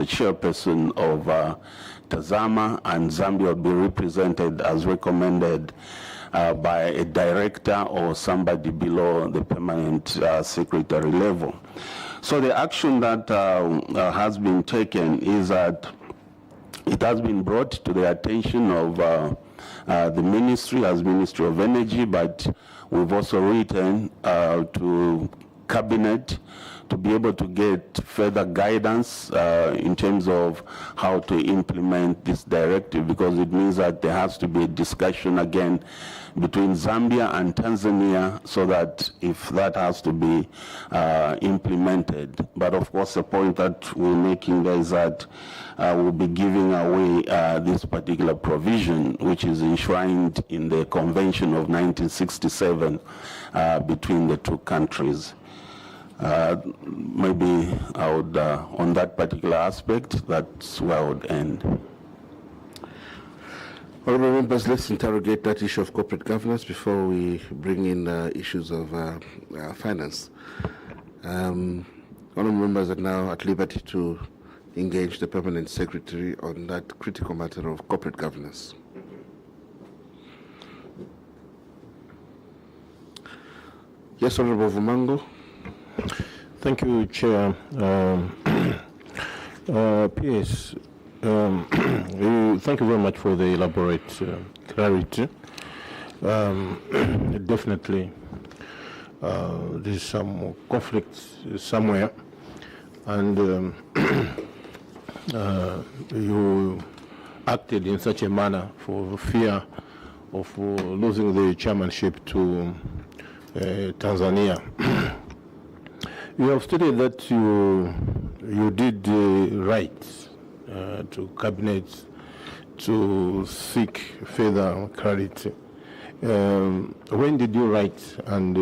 the chairperson of TAZAMA, and Zambia will be represented as recommended by a director or somebody below the permanent secretary level. So the action that has been taken is that it has been brought to the attention of the ministry as Ministry of Energy, but we've also written to Cabinet to be able to get further guidance in terms of how to implement this directive, because it means that there has to be a discussion again between Zambia and Tanzania so that if that has to be implemented. But of course, the point that we're making there is that we'll be giving away this particular provision, which is enshrined in the Convention of 1967 between the two countries. Maybe I would, on that particular aspect, that's where I would end. Honourable members, let's interrogate that issue of corporate governance before we bring in issues of finance. Honourable members are now at liberty to engage the permanent secretary on that critical matter of corporate governance. Yes, Honourable Vumango. Thank you, Chair. PS, thank you very much for the elaborate clarity. Definitely, there's some conflict somewhere, and you acted in such a manner for fear of losing the chairmanship to Tanzania. You have stated that you did write to Cabinet to seek further clarity. When did you write, and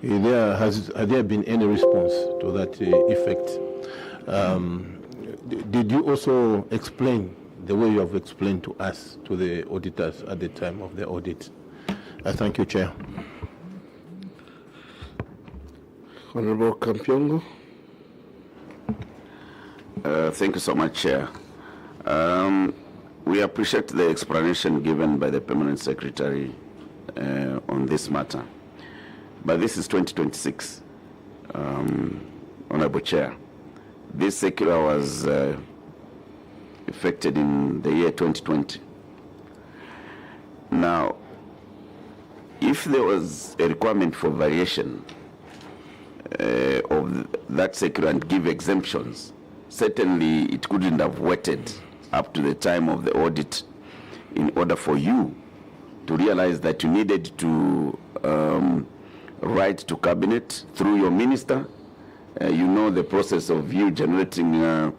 has there been any response to that effect? Did you also explain the way you have explained to us, to the auditors at the time of the audit? Thank you, Chair. Honourable Kampyongo. Thank you so much, Chair. We appreciate the explanation given by the Permanent Secretary on this matter. But this is 2026, Honourable Chair. This circular was effected in the year 2020. Now, if there was a requirement for variation of that circular and give exemptions, certainly it couldn't have waited up to the time of the audit in order for you to realize that you needed to write to Cabinet through your minister. You know the process of you generating a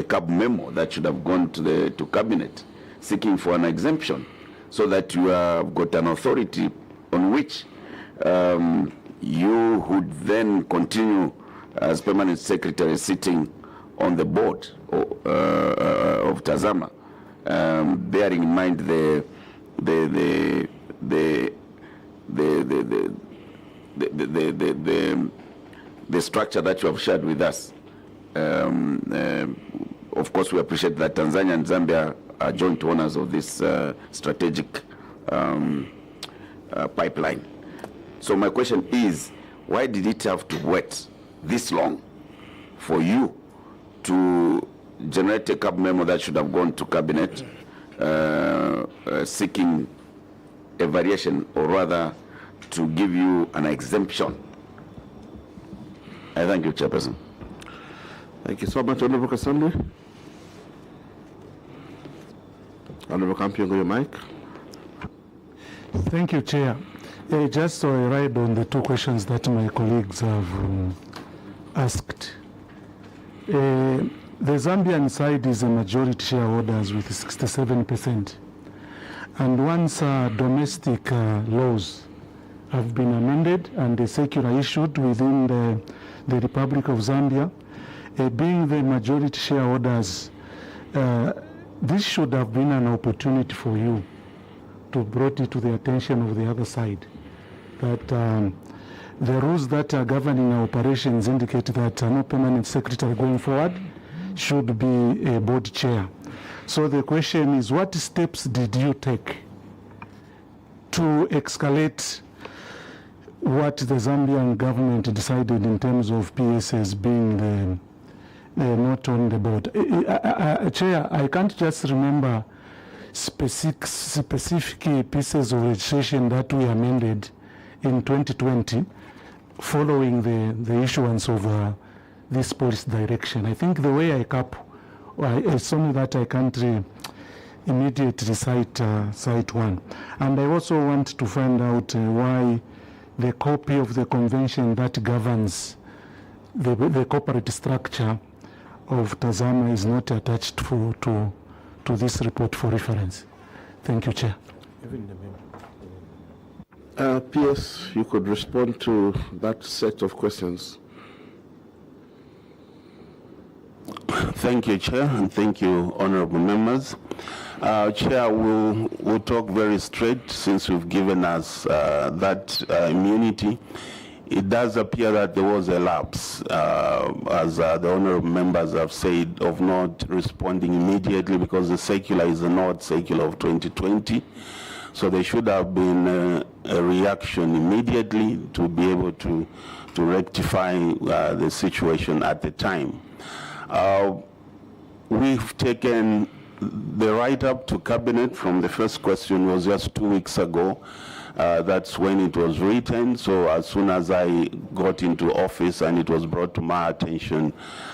CAB memo that should have gone to Cabinet seeking for an exemption, so that you have got an authority on which you would then continue as permanent secretary sitting on the board of TAZAMA, bearing in mind the structure that you have shared with us. Of course, we appreciate that Tanzania and Zambia are joint owners of this strategic pipeline. So my question is, why did it have to wait this long for you to generate a CAB memo that should have gone to Cabinet seeking a variation, or rather to give you an exemption? I thank you, Chairperson. Thank you so much, Honourable Kasande. Honourable Kampyongo, your mic. Thank you, Chair. Just to ride on the two questions that my colleagues have asked. The Zambian side is a majority shareholders with 67%. And once domestic laws have been amended and the circular issued within the Republic of Zambia, being the majority shareholders, this should have been an opportunity for you to brought it to the attention of the other side. That the rules that are governing our operations indicate that no permanent secretary going forward should be a board chair. So the question is, what steps did you take to escalate what the Zambian government decided in terms of PSS being the not on the board? Chair, I can't just remember specific pieces of legislation that we amended in 2020 following the issuance of this policy direction. I think the way I cap is only that I can't immediately cite one. And I also want to find out why the copy of the convention that governs the corporate structure of TAZAMA is not attached to this report for reference. Thank you, Chair. PS, you could respond to that set of questions. Thank you, Chair, and thank you, honorable members. Chair, we'll talk very straight since you've given us that immunity. It does appear that there was a lapse, as the honorable members have said, of not responding immediately because the circular is not circular of 2020. So there should have been a reaction immediately to be able to rectify the situation at the time. We've taken the write-up to cabinet from the first question was just 2 weeks ago. That's when it was written. So as soon as I got into office and it was brought to my attention,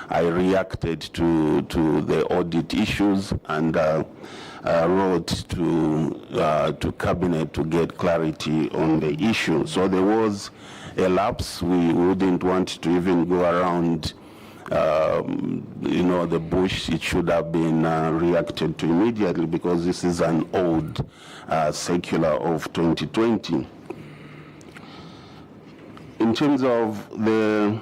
I reacted to the audit issues and wrote to cabinet to get clarity on the issue. So there was a lapse. We wouldn't want to even go around the bush. It should have been reacted to immediately because this is an old circular of 2020. In terms of the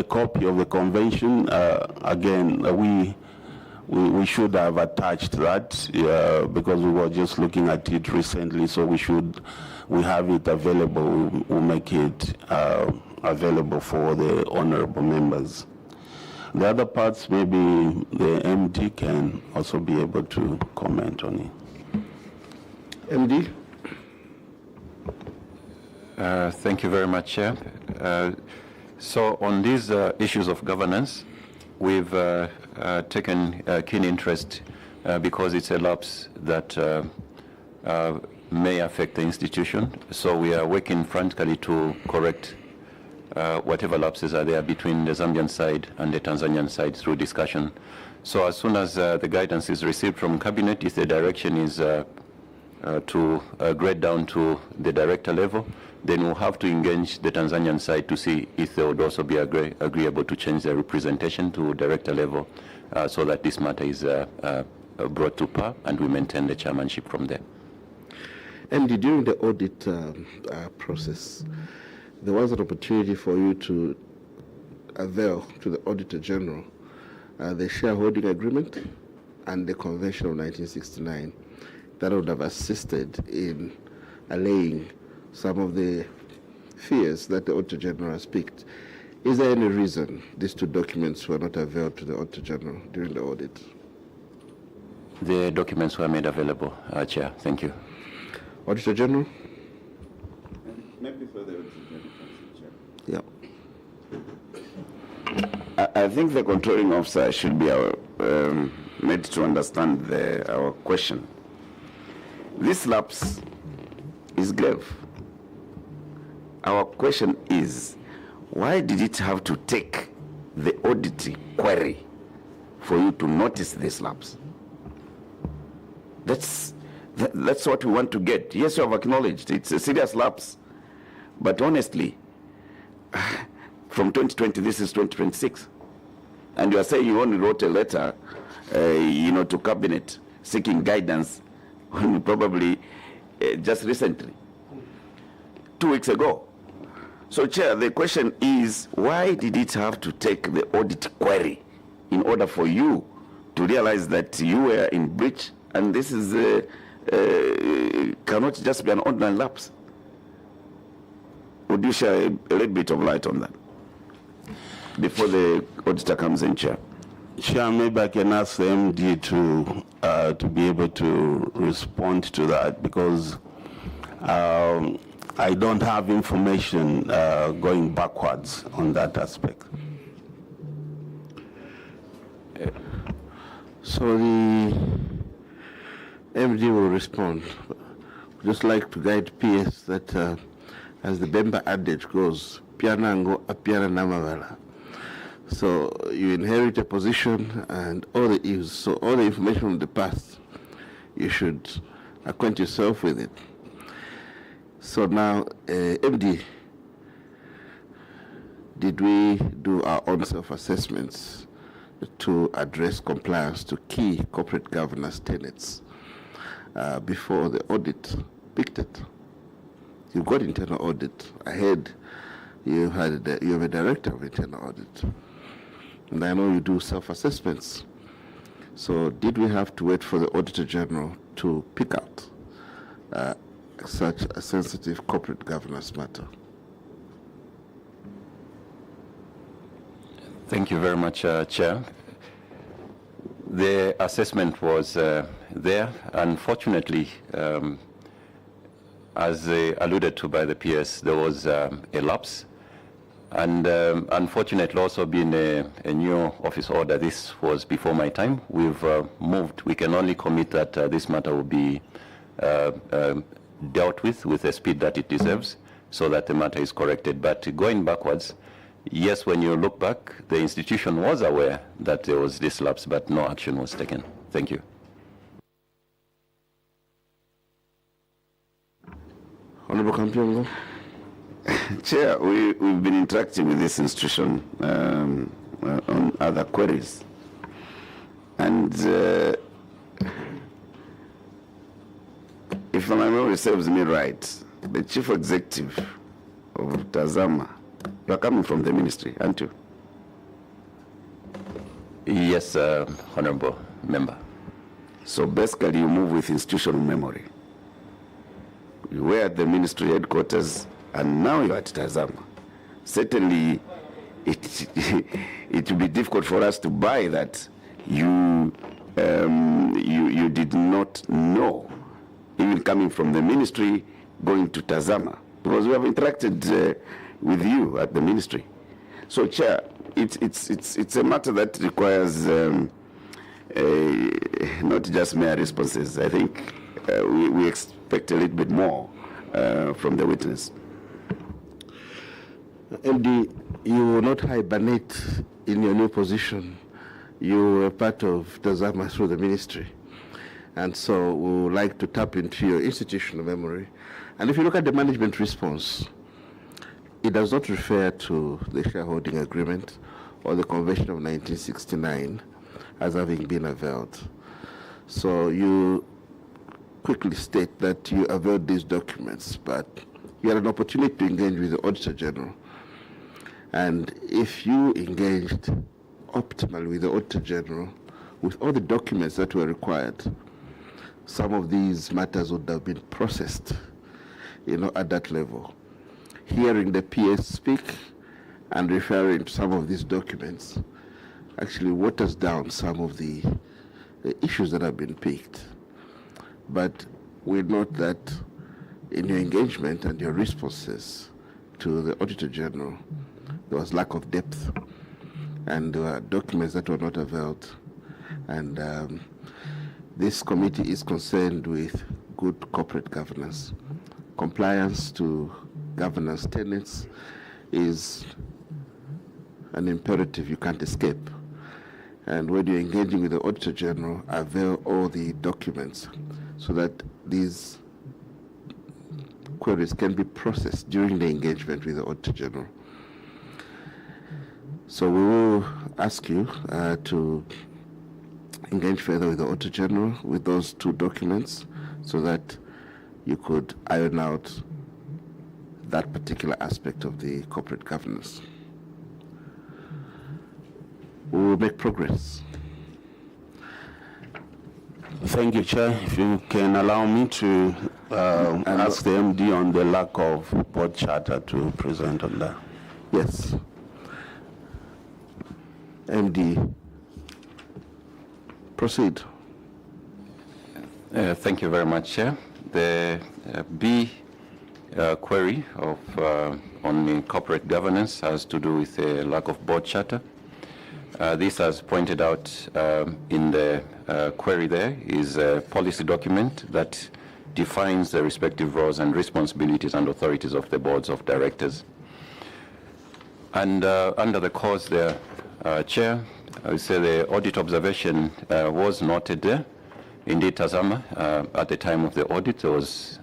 copy of the convention, again, we should have attached that because we were just looking at it recently, so we have it available. We'll make it available for the honorable members. The other parts, maybe the MD can also be able to comment on it. MD? Thank you very much, Chair. So on these issues of governance, we've taken keen interest because it's a lapse that may affect the institution. So we are working frantically to correct whatever lapses are there between the Zambian side and the Tanzanian side through discussion. So as soon as the guidance is received from Cabinet, if the direction is to grade down to the director level, then we'll have to engage the Tanzanian side to see if they would also be agreeable to change their representation to director level so that this matter is brought to par and we maintain the chairmanship from there. And during the audit process, there was an opportunity for you to avail to the Auditor General the shareholding agreement and the Convention of 1969 that would have assisted in allaying some of the fears that the Auditor General has picked. Is there any reason these two documents were not available to the Auditor General during the audit? The documents were made available, Chair. Thank you. Auditor General? Maybe for the Auditor General. Yeah. I think the controlling officer should be made to understand our question. This lapse is grave. Our question is, why did it have to take the audit query for you to notice this lapse? That's what we want to get. Yes, you have acknowledged it's a serious lapse, but honestly, from 2020, this is 2026. And you are saying you only wrote a letter, to Cabinet seeking guidance, probably just recently, 2 weeks ago. So, Chair, the question is, why did it have to take the audit query in order for you to realize that you were in breach, and this is cannot just be an ordinary lapse? Would you share a little bit of light on that before the auditor comes in, Chair? Chair, maybe I can ask the MD to be able to respond to that, because I don't have information going backwards on that aspect. So the MD will respond. Just like to guide PS that as the Bemba adage goes, pianango apiana namavala. So you inherit a position and all the issues, so all the information from the past, you should acquaint yourself with it. So now, MD, did we do our own self-assessments to address compliance to key corporate governance tenets before the audit picked it? You've got internal audit. I heard you have a director of internal audit. And I know you do self-assessments. So did we have to wait for the Auditor General to pick out such a sensitive corporate governance matter? Thank you very much, Chair. The assessment was there. Unfortunately, as alluded to by the PS, there was a lapse. And unfortunately, also being a new office order, this was before my time. We've moved. We can only commit that this matter will be dealt with the speed that it deserves, so that the matter is corrected. But going backwards, yes, when you look back, the institution was aware that there was this lapse, but no action was taken. Thank you. Honorable Kampiongo. Chair, we've been interacting with this institution on other queries. And if my memory serves me right, the chief executive of TAZAMA, you are coming from the ministry, aren't you? Yes, Honorable Member. So basically you move with institutional memory. You were at the ministry headquarters and now you're at TAZAMA. Certainly it will be difficult for us to buy that you did not know, even coming from the ministry going to TAZAMA, because we have interacted with you at the ministry. So, Chair, it's a matter that requires not just mere responses. I think we expect a little bit more from the witness. MD, you will not hibernate in your new position. You were part of TAZAMA through the ministry. And so we would like to tap into your institutional memory. And if you look at the management response, it does not refer to the shareholding agreement or the Convention of 1969 as having been availed. So you quickly state that you availed these documents, but you had an opportunity to engage with the Auditor General. And if you engaged optimally with the Auditor General, with all the documents that were required, some of these matters would have been processed, at that level. Hearing the PS speak and referring to some of these documents actually waters down some of the issues that have been picked. But we note that in your engagement and your responses to the Auditor General, there was lack of depth, and there were documents that were not availed. And this committee is concerned with good corporate governance. Compliance to governance tenets is an imperative you can't escape. And when you're engaging with the Auditor General, avail all the documents so that these queries can be processed during the engagement with the Auditor General. So we will ask you to engage further with the Auditor General with those two documents so that you could iron out that particular aspect of the corporate governance. We will make progress. Thank you, Chair. If you can allow me to Ask the MD on the lack of board charter to present on that. Yes. MD, proceed. Thank you very much, Chair. The B query of on the corporate governance has to do with a lack of board charter. This, as pointed out in the query there, is a policy document that defines the respective roles and responsibilities and authorities of the boards of directors. And under the cause there, Chair, I would say the audit observation was noted there. Indeed, TAZAMA, at the time of the audit, there was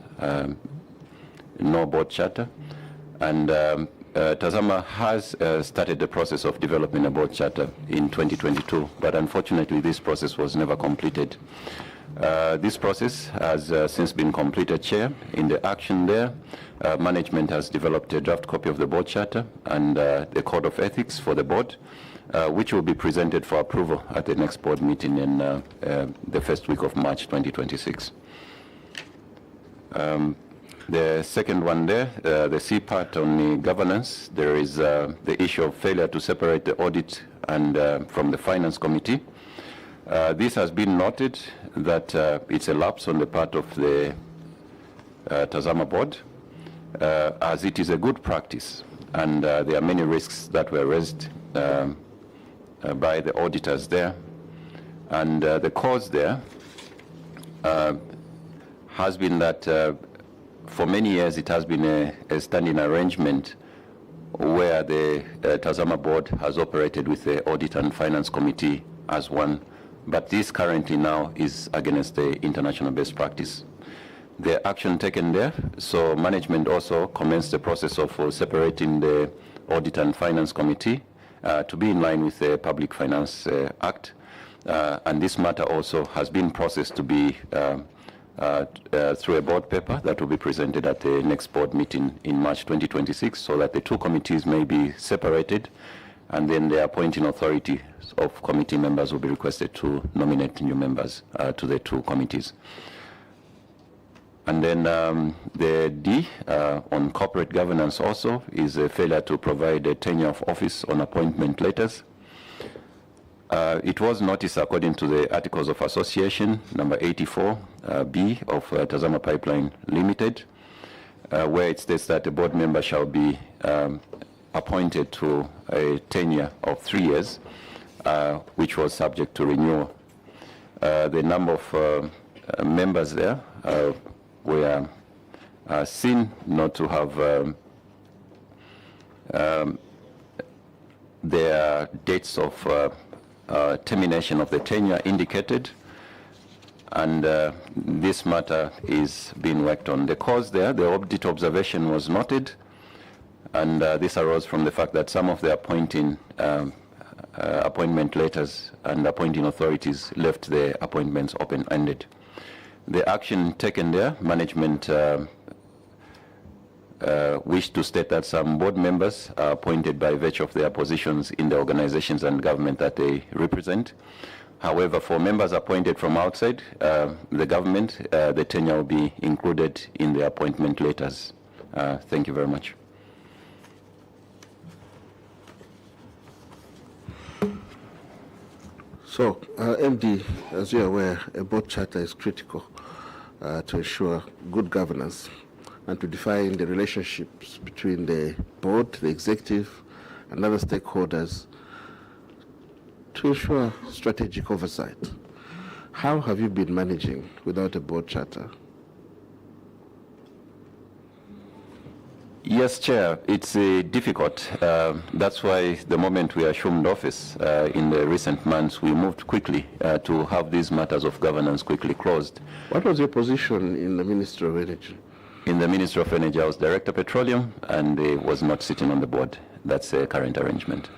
no board charter. And TAZAMA has started the process of developing a board charter in 2022, but unfortunately this process was never completed. This process has since been completed, Chair. In the action there, management has developed a draft copy of the board charter and the code of ethics for the board, which will be presented for approval at the next board meeting in the first week of March 2026. The second one there, the C part on the governance, there is the issue of failure to separate the audit and from the finance committee. This has been noted that it's a lapse on the part of the TAZAMA board, as it is a good practice, and there are many risks that were raised by the auditors there. And the cause there has been that for many years it has been a standing arrangement where the TAZAMA board has operated with the audit and finance committee as one, but this currently now is against the international best practice. The action taken there, so management also commenced the process of separating the audit and finance committee to be in line with the Public Finance Act, and this matter also has been processed to be through a board paper that will be presented at the next board meeting in March 2026, so that the two committees may be separated, and then the appointing authority of committee members will be requested to nominate new members to the two committees. And then the D on corporate governance also is a failure to provide a tenure of office on appointment letters. It was noticed according to the Articles of Association number 84 B of TAZAMA Pipeline Limited, where it states that a board member shall be appointed to a tenure of 3 years, which was subject to renewal. The number of members there were seen not to have their dates of termination of the tenure indicated, and this matter is being worked on. The cause there, the audit observation was noted, and this arose from the fact that some of the appointment letters and appointing authorities left the appointments open-ended. The action taken there, management wished to state that some board members are appointed by virtue of their positions in the organizations and government that they represent. However, for members appointed from outside the government, the tenure will be included in the appointment letters. Thank you very much. So, MD, as you're aware, a board charter is critical to ensure good governance and to define the relationships between the board, the executive, and other stakeholders to ensure strategic oversight. How have you been managing without a board charter? Yes, Chair, it's difficult. That's why the moment we assumed office in the recent months, we moved quickly to have these matters of governance quickly closed. What was your position in the Ministry of Energy? In the Ministry of Energy, I was Director Petroleum and was not sitting on the board. That's a current arrangement.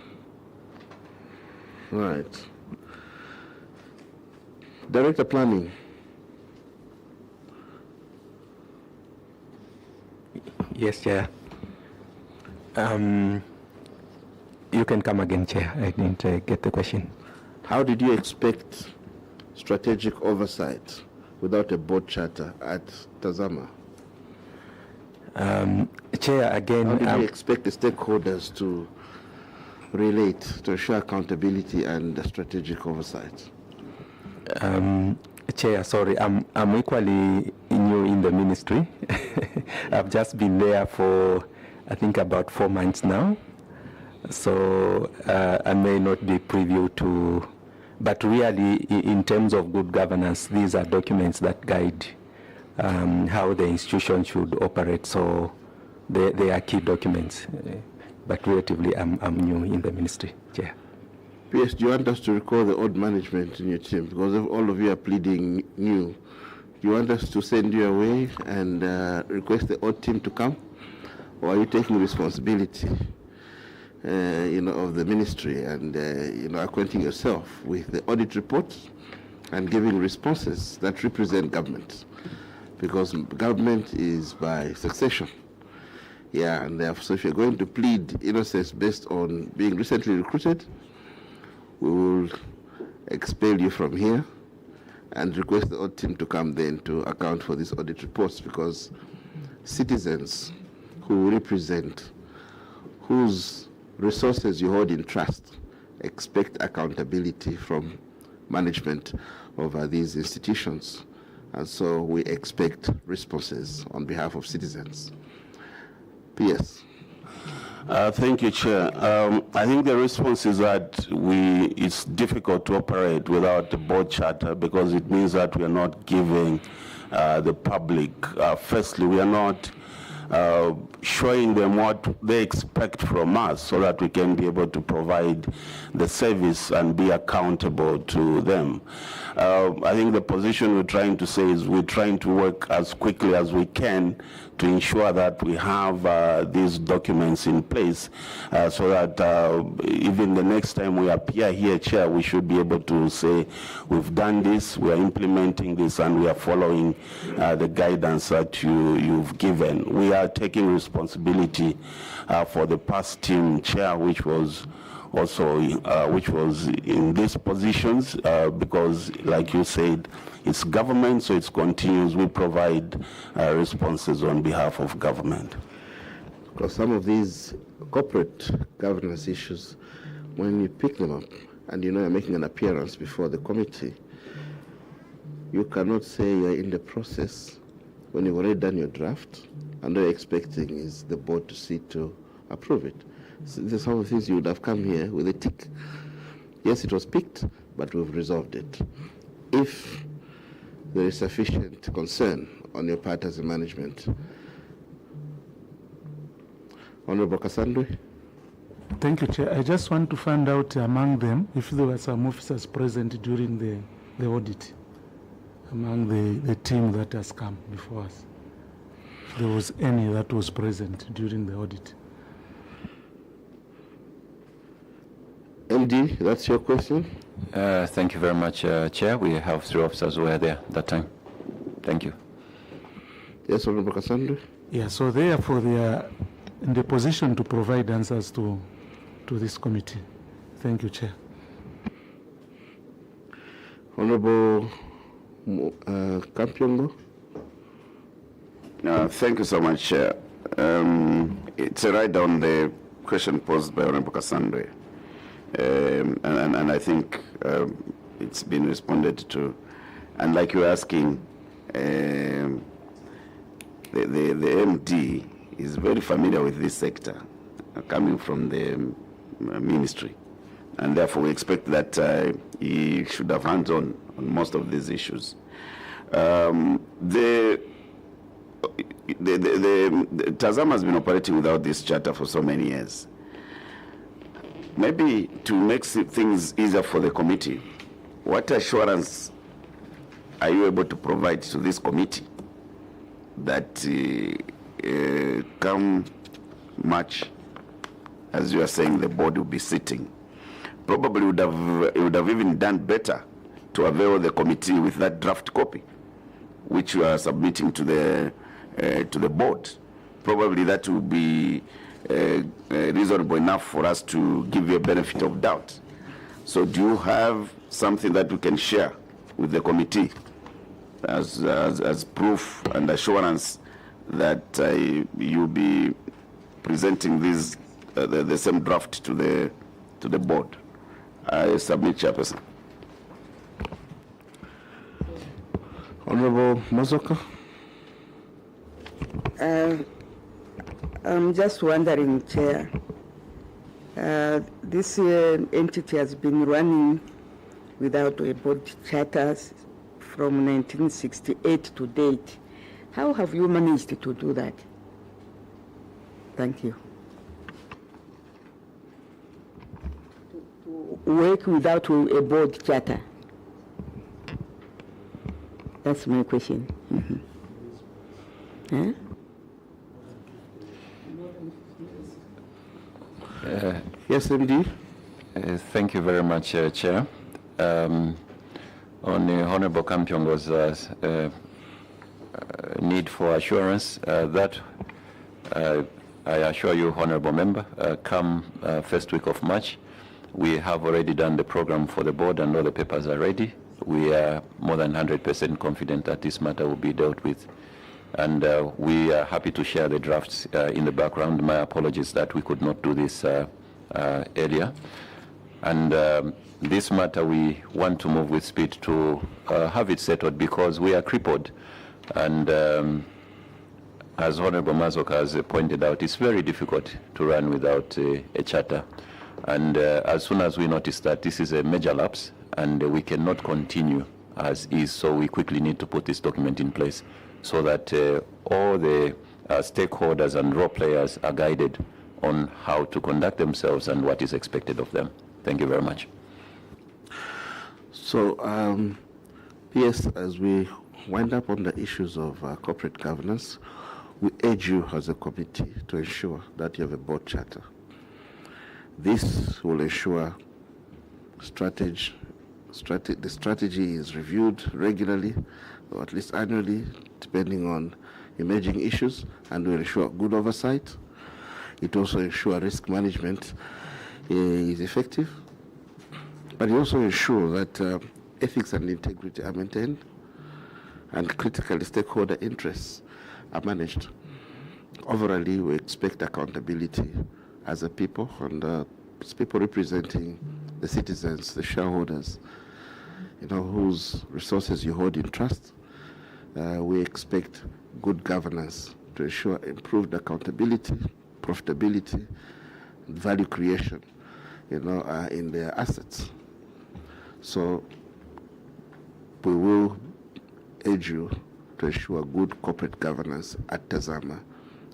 Right. Director Planning. Yes, Chair. You can come again, Chair. I didn't get the question. How did you expect strategic oversight without a board charter at TAZAMA? Chair, again, How do we expect the stakeholders to relate to ensure accountability and strategic oversight? Chair, sorry, I'm equally new in the ministry. I've just been there for, I think, about 4 months now. So I may not be privy to, but really, in terms of good governance, these are documents that guide how the institution should operate. So they are key documents. But relatively, I'm new in the ministry, Chair. PS, do you want us to recall the old management in your team? Because if all of you are pleading new, do you want us to send you away and request the old team to come? Or are you taking responsibility, of the ministry and, acquainting yourself with the audit reports and giving responses that represent government? Because government is by succession. Yeah, and therefore, so if you're going to plead innocence based on being recently recruited, we will expel you from here and request the audit team to come then to account for these audit reports, because citizens who represent, whose resources you hold in trust, expect accountability from management over these institutions. And so we expect responses on behalf of citizens. PS. Thank you, Chair. I think the response is that it's difficult to operate without the board charter, because it means that we are not giving the public, firstly, we are not showing them what they expect from us, so that we can be able to provide the service and be accountable to them. I think the position we're trying to say is we're trying to work as quickly as we can to ensure that we have these documents in place, so that even the next time we appear here, Chair, we should be able to say we've done this, we are implementing this, and we are following the guidance that you've given. We are taking responsibility for the past team, Chair, which was also which was in these positions, because, like you said, it's government, so it continues. We provide responses on behalf of government. Because some of these corporate governance issues, when you pick them up and you're making an appearance before the committee, you cannot say you're in the process when you've already done your draft, and all you're expecting is the board to see to approve it. So these are some of the things you would have come here with a tick. Yes, it was picked, but we've resolved it. If there is sufficient concern on your part as a management. Honorable Kasandwe. Thank you, Chair. I just want to find out among them if there were some officers present during the audit, among the team that has come before us. If there was any that was present during the audit. MD, that's your question? Thank you very much, Chair. We have 3 officers who were there that time. Thank you. Yes, Honorable Kasandwe. Yeah, so therefore they are in the position to provide answers to this committee. Thank you, Chair. Honorable Kampiongo. Thank you so much, Chair. It's a right on the question posed by Honorable Kasandwe. And I think it's been responded to. And like you're asking, the MD is very familiar with this sector, coming from the ministry. And therefore we expect that he should have hands-on on most of these issues. The TAZAMA has been operating without this charter for so many years. Maybe to make things easier for the committee, what assurance are you able to provide to this committee that come March, as you are saying, the board will be sitting? Probably would have even done better to avail the committee with that draft copy, which you are submitting to the board. Probably that will be reasonable enough for us to give you a benefit of doubt. So do you have something that we can share with the committee as proof and assurance that you'll be presenting this the same draft to the board. I submit, Chairperson. Honorable Mazoka. I'm just wondering, Chair, this entity has been running without a board charter from 1968 to date. How have you managed to do that? Thank you. To work without a board charter. That's my question. Mm-hmm. Huh? Yes, MD. Thank you very much, Chair. On Honorable Kampyongo's need for assurance, that I assure you, Honorable Member, come first week of March, we have already done the program for the board and all the papers are ready. We are more than 100% confident that this matter will be dealt with. And we are happy to share the drafts in the background. My apologies that we could not do this earlier. And this matter, we want to move with speed to have it settled because we are crippled. And as Honorable Mazoka has pointed out, it's very difficult to run without a charter. And as soon as we notice that this is a major lapse and we cannot continue as is, so we quickly need to put this document in place so that all the stakeholders and role players are guided on how to conduct themselves and what is expected of them. Thank you very much. So, yes, as we wind up on the issues of corporate governance, we urge you as a committee to ensure that you have a board charter. This will ensure the strategy is reviewed regularly, or at least annually, depending on emerging issues, and will ensure good oversight. It also ensures risk management is effective, but it also ensures that ethics and integrity are maintained and critical stakeholder interests are managed. Overall, we expect accountability as a people, and people representing the citizens, the shareholders, whose resources you hold in trust. We expect good governance to ensure improved accountability, profitability, and value creation, in their assets. So we will urge you to ensure good corporate governance at TAZAMA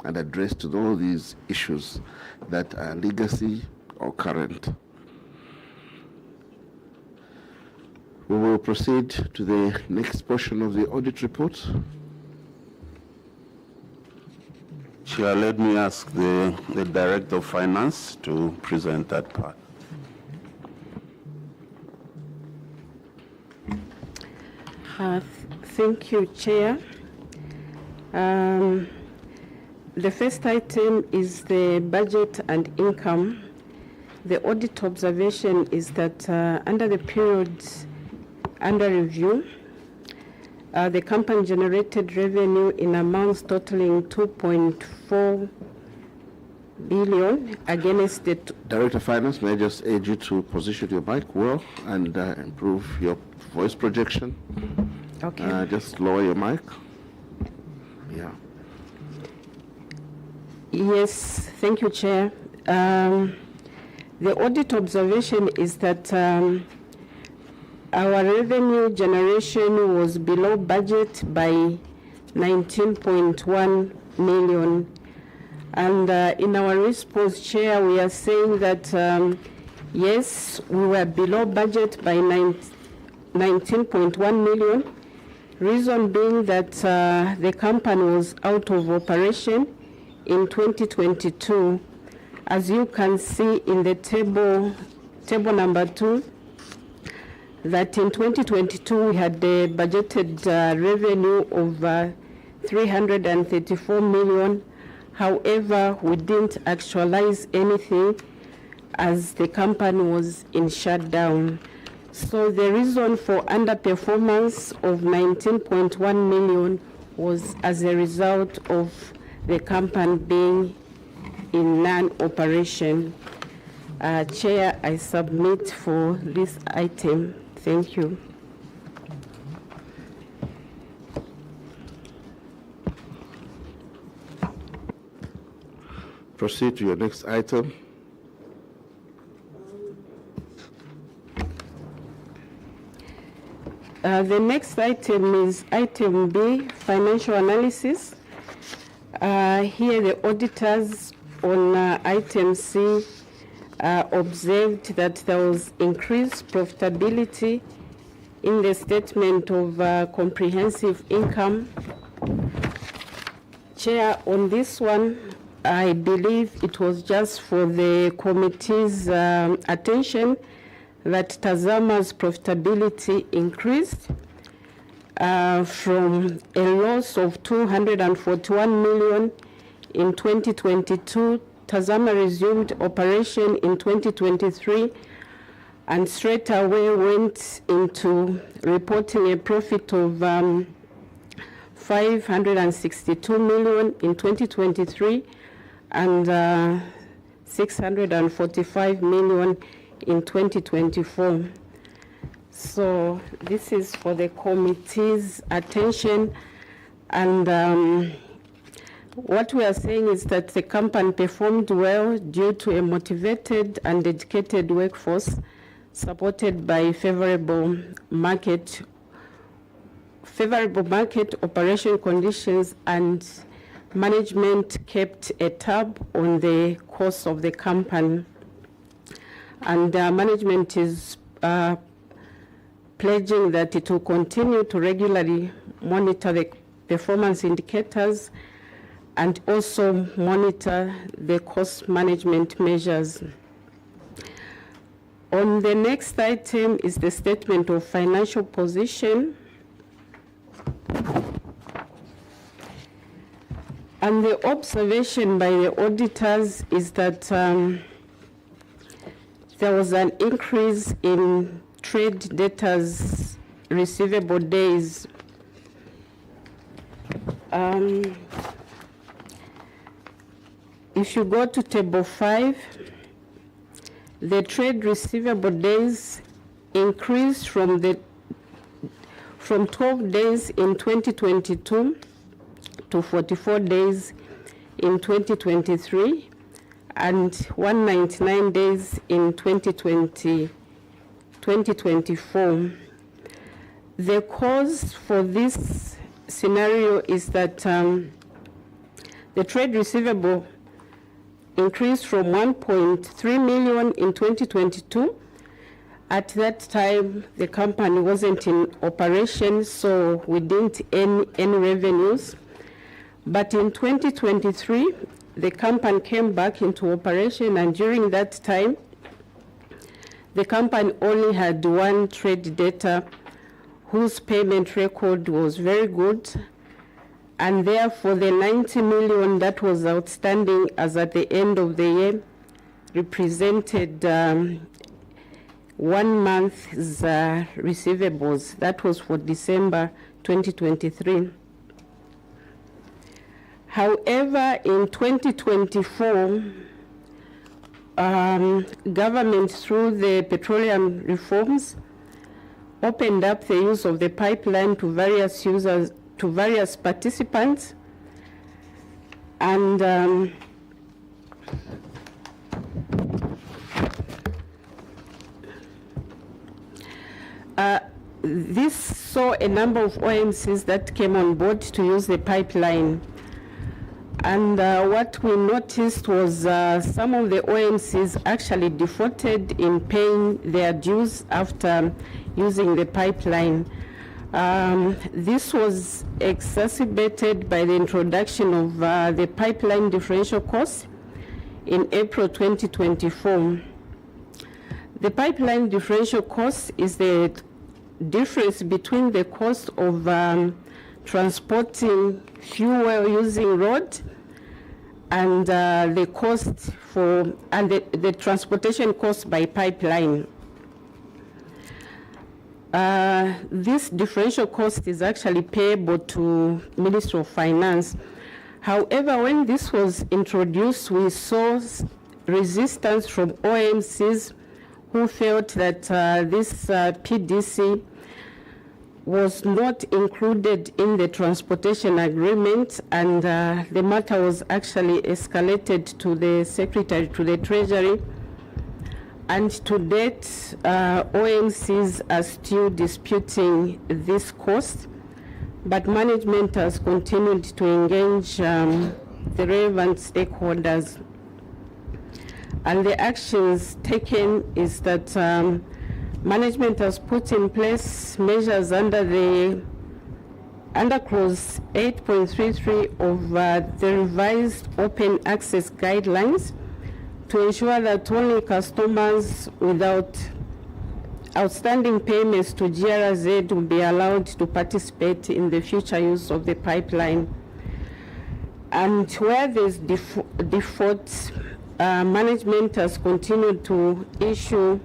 and address to all these issues that are legacy or current. We will proceed to the next portion of the audit report. Chair, let me ask the Director of Finance to present that part. Thank you, Chair. The first item is the budget and income. The audit observation is that under the period under review, the company generated revenue in amounts totaling 2.4 billion against the... Director of Finance, may I just urge you to position your mic well and improve your voice projection. Okay. Just lower your mic. Yeah. Yes, thank you, Chair. The audit observation is that our revenue generation was below budget by 19.1 million. And in our response, Chair, we are saying that, yes, we were below budget by 19.1 million. Reason being that the company was out of operation in 2022. As you can see in the table number 2, that in 2022 we had the budgeted revenue of 334 million. However, we didn't actualize anything as the company was in shutdown. So the reason for underperformance of 19.1 million was as a result of the company being in non-operation. Chair, I submit for this item. Thank you. Proceed to your next item. The next item is item B, financial analysis. Here the auditors on item C observed that there was increased profitability in the statement of comprehensive income. Chair, on this one, I believe it was just for the committee's attention that TAZAMA's profitability increased from a loss of 241 million in 2022. TAZAMA resumed operation in 2023 and straight away went into reporting a profit of 562 million in 2023 and 645 million in 2024. So this is for the committee's attention, and what we are saying is that the company performed well due to a motivated and dedicated workforce supported by favorable market operation conditions, and management kept a tab on the costs of the company. And management is pledging that it will continue to regularly monitor the performance indicators and also monitor the cost management measures. On the next item is the statement of financial position. And the observation by the auditors is that there was an increase in trade debtors receivable days. If you go to table 5, the trade receivable days increased from 12 days in 2022 to 44 days in 2023 and 199 days in 2024. The cause for this scenario is that the trade receivable increased from 1.3 million in 2022. At that time, the company wasn't in operation, so we didn't earn any revenues. But in 2023, the company came back into operation, and during that time, the company only had one trade debtor whose payment record was very good, and therefore the 90 million that was outstanding as at the end of the year represented 1 month's receivables. That was for December 2023. However, in 2024, government, through the petroleum reforms, opened up the use of the pipeline to various users, to various participants, and this saw a number of OMCs that came on board to use the pipeline. And what we noticed was some of the OMCs actually defaulted in paying their dues after using the pipeline. This was exacerbated by the introduction of the pipeline differential cost in April 2024. The pipeline differential cost is the difference between the cost of transporting fuel using road and the cost for the transportation cost by pipeline. this differential cost is actually payable to Ministry of Finance. However, when this was introduced, we saw resistance from OMCs who felt that this PDC was not included in the transportation agreement, and the matter was actually escalated to the Secretary to the Treasury. And to date, OMCs are still disputing this cost, but management has continued to engage the relevant stakeholders. And the actions taken is that management has put in place measures under clause 8.33 of the revised open access guidelines to ensure that only customers without outstanding payments to GRZ will be allowed to participate in the future use of the pipeline. And where there's defaults, management has continued to issue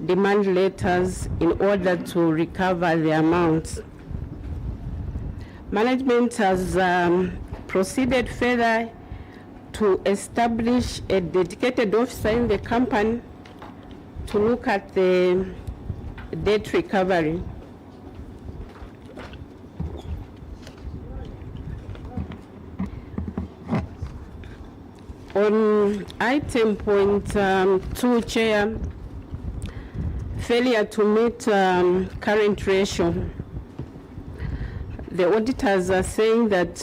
demand letters in order to recover the amounts. Management has proceeded further to establish a dedicated officer in the company to look at the debt recovery. On item point 2, Chair, failure to meet current ratio. The auditors are saying that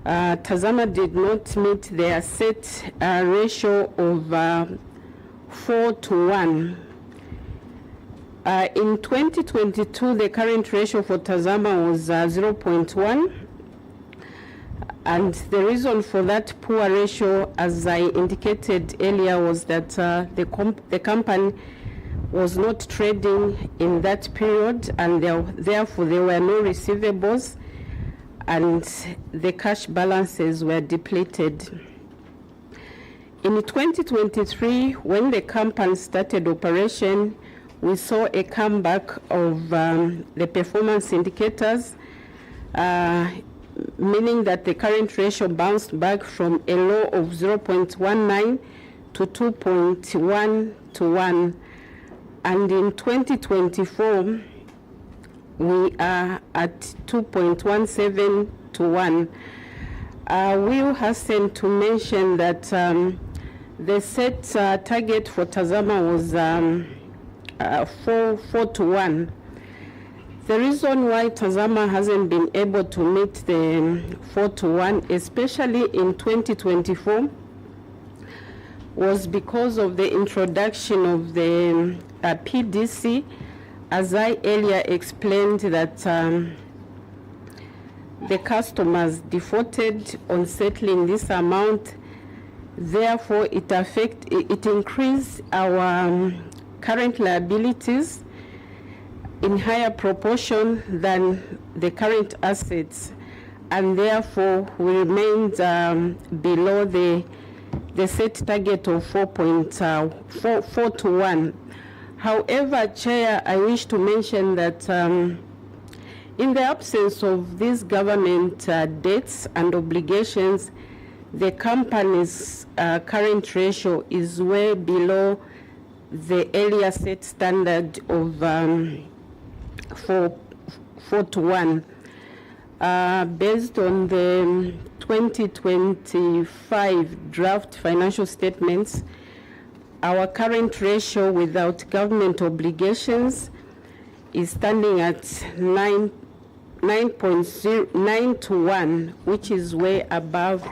TAZAMA did not meet their set ratio of 4:1. In 2022, the current ratio for TAZAMA was 0.1. And the reason for that poor ratio, as I indicated earlier, was that the company was not trading in that period, and therefore there were no receivables, and the cash balances were depleted. In 2023, when the company started operation, we saw a comeback of the performance indicators, meaning that the current ratio bounced back from a low of 0.19 to 2.1 to 1. And in 2024, we are at 2.17 to 1. Will hasten to mention that the set target for TAZAMA was 4 to 1. The reason why TAZAMA hasn't been able to meet the 4 to 1, especially in 2024, was because of the introduction of the PDC. As I earlier explained, that the customers defaulted on settling this amount. Therefore, it increased our current liabilities in higher proportion than the current assets, and therefore we remained below the set target of 4 to 1. However, Chair, I wish to mention that in the absence of these government debts and obligations, the company's current ratio is way below the earlier set standard of 4 to 1. Based on the 2025 draft financial statements, our current ratio without government obligations is standing at 9.09 to 1, which is way above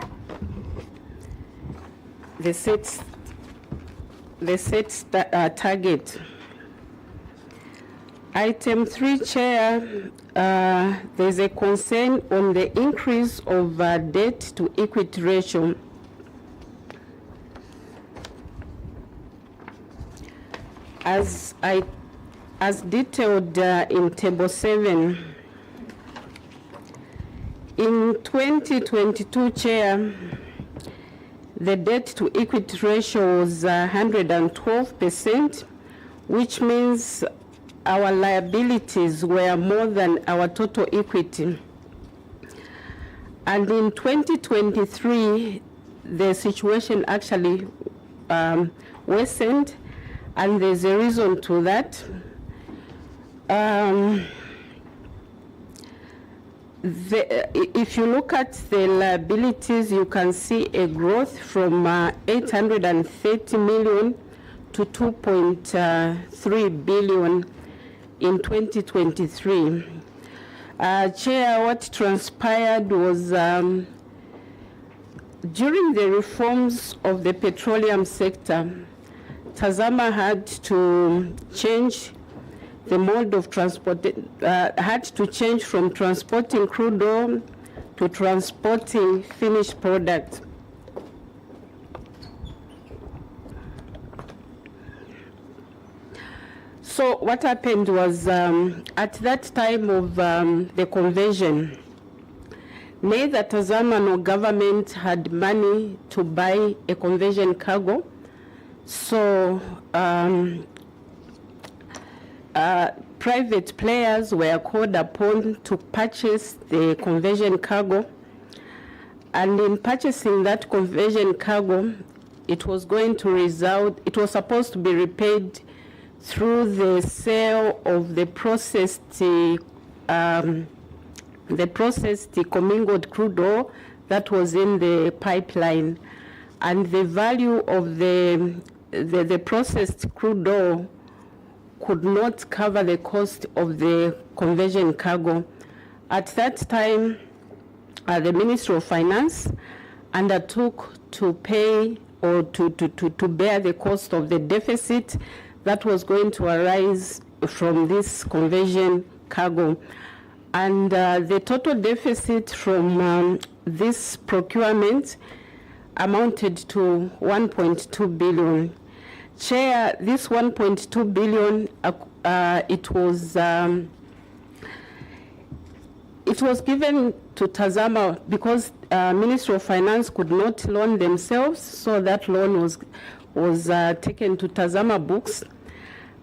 the set target. Item 3, Chair, there's a concern on the increase of debt to equity ratio. As detailed in Table 7, in 2022, Chair, the debt to equity ratio was 112%, which means our liabilities were more than our total equity. And in 2023, the situation actually worsened, and there's a reason to that. If you look at the liabilities, you can see a growth from 830 million to 2.3 billion in 2023. Chair, what transpired was during the reforms of the petroleum sector, TAZAMA had to change the mode of transport, had to change from transporting crude oil to transporting finished products. So what happened was, at that time of the conversion, neither TAZAMA nor government had money to buy a conversion cargo. So private players were called upon to purchase the conversion cargo. And in purchasing that conversion cargo, it was going to result, it was supposed to be repaid through the sale of the processed commingled crude oil that was in the pipeline. And the value of the processed crude oil could not cover the cost of the conversion cargo. At that time, the Ministry of Finance undertook to pay or to bear the cost of the deficit that was going to arise from this conversion cargo. And the total deficit from this procurement amounted to 1.2 billion. Chair, this 1.2 billion, it was given to TAZAMA because Ministry of Finance could not loan themselves, so that loan was taken to TAZAMA books.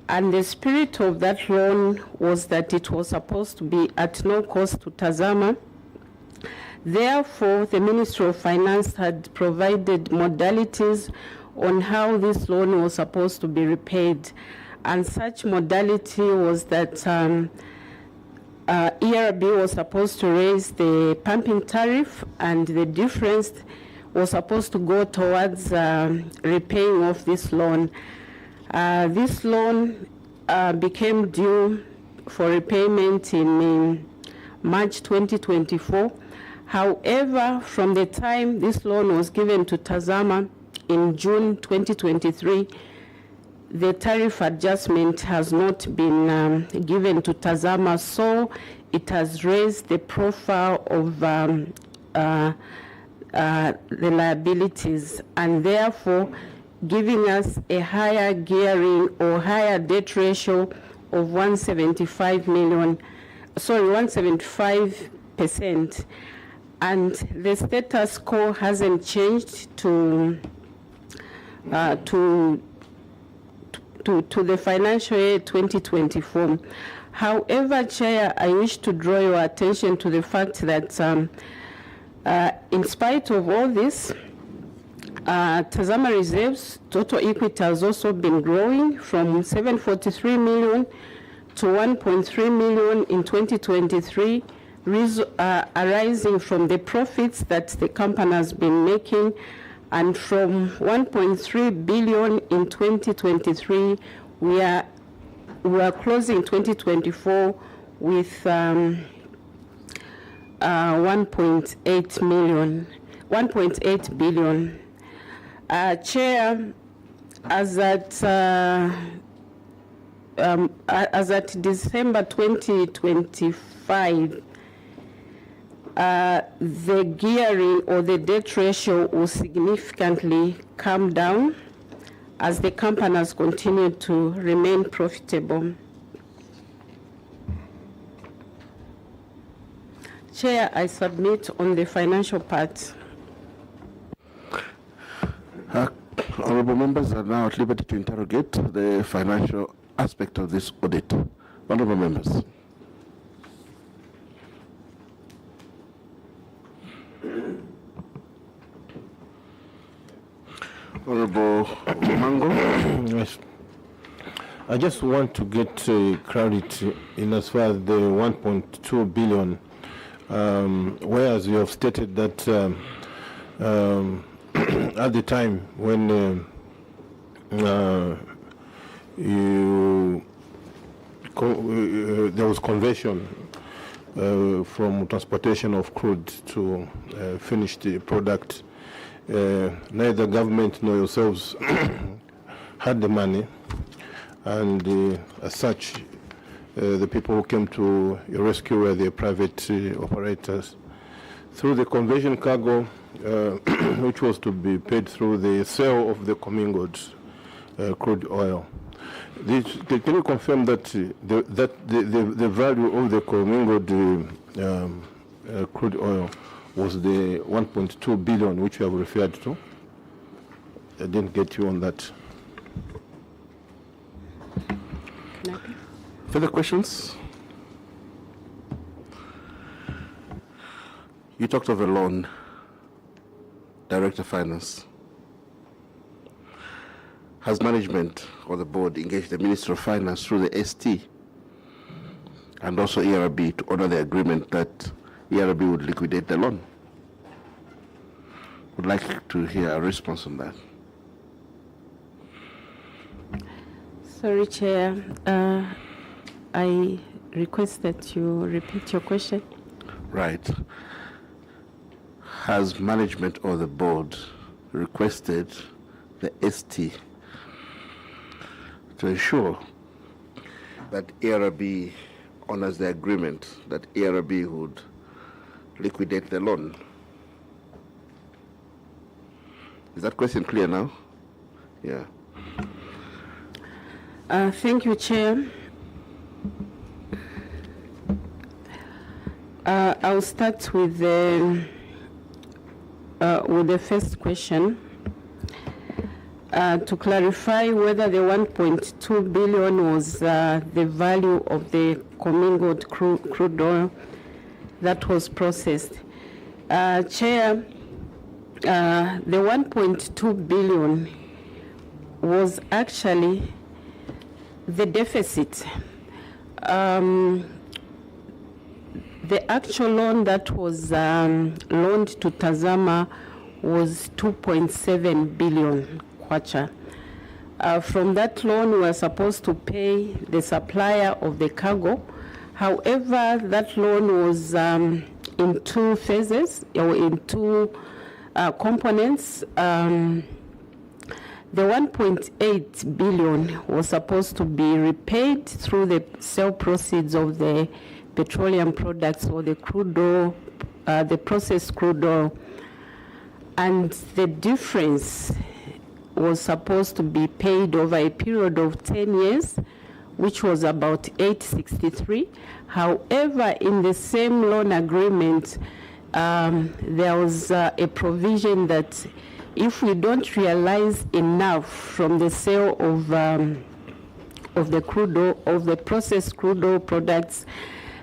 And the spirit of that loan was that it was supposed to be at no cost to TAZAMA. Therefore, the Ministry of Finance had provided modalities on how this loan was supposed to be repaid. And such modality was that ERB was supposed to raise the pumping tariff, and the difference was supposed to go towards repaying off this loan. This loan became due for repayment in March 2024. However, from the time this loan was given to TAZAMA in June 2023, the tariff adjustment has not been given to TAZAMA, so it has raised the profile of the liabilities, and therefore giving us a higher gearing or higher debt ratio of 175%. And the status quo hasn't changed to the financial year 2024. However, Chair, I wish to draw your attention to the fact that in spite of all this, TAZAMA reserves total equity has also been growing from 743 million to 1.3 million in 2023, arising from the profits that the company has been making. And from 1.3 billion in 2023, we are closing 2024 with 1.8 billion. Chair, as at December 2025, the gearing or the debt ratio will significantly come down as the company has continued to remain profitable. Chair, I submit on the financial part. Honorable members are now at liberty to interrogate the financial aspect of this audit. Honourable members. Honourable Mango. Yes. I just want to get clarity in as far as the 1.2 billion, whereas you have stated that at the time when there was conversion from transportation of crude to finished product, neither government nor yourselves had the money, and as such, the people who came to your rescue were the private operators. Through the conversion cargo, which was to be paid through the sale of the commingled crude oil. Can you confirm that the value of the commingled crude oil was the 1.2 billion which you have referred to? I didn't get you on that. Further questions? You talked of a loan, Director of Finance. Has management or the board engaged the Minister of Finance through the ST and also ERB to honor the agreement that ERB would liquidate the loan? Would like to hear a response on that. Sorry, Chair. I request that you repeat your question. Right. Has management or the board requested the ST to ensure that ERB honors the agreement that ERB would liquidate the loan? Is that question clear now? Yeah. Thank you, Chair. I'll start with the first question. To clarify whether the 1.2 billion was the value of the commingled crude oil that was processed. Chair, the 1.2 billion was actually the deficit. The actual loan that was loaned to TAZAMA was 2.7 billion kwacha. From that loan, we were supposed to pay the supplier of the cargo. However, that loan was in two phases, or in two components. The 1.8 billion was supposed to be repaid through the sale proceeds of the petroleum products or the crude oil, the processed crude oil, and the difference was supposed to be paid over a period of 10 years, which was about 863. However, in the same loan agreement, there was a provision that if we don't realize enough from the sale of the crude oil, of the processed crude oil products,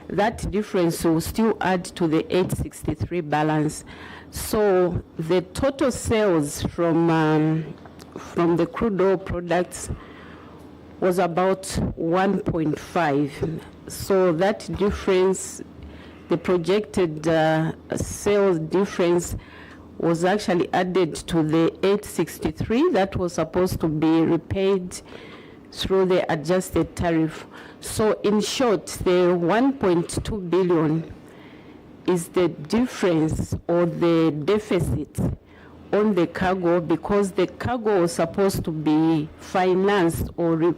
that difference will still add to the 863 balance. So the total sales from the crude oil products was about 1.5. So that difference, the projected sales difference, was actually added to the 863 that was supposed to be repaid through the adjusted tariff. So in short, the 1.2 billion is the difference or the deficit on the cargo, because the cargo was supposed to be financed or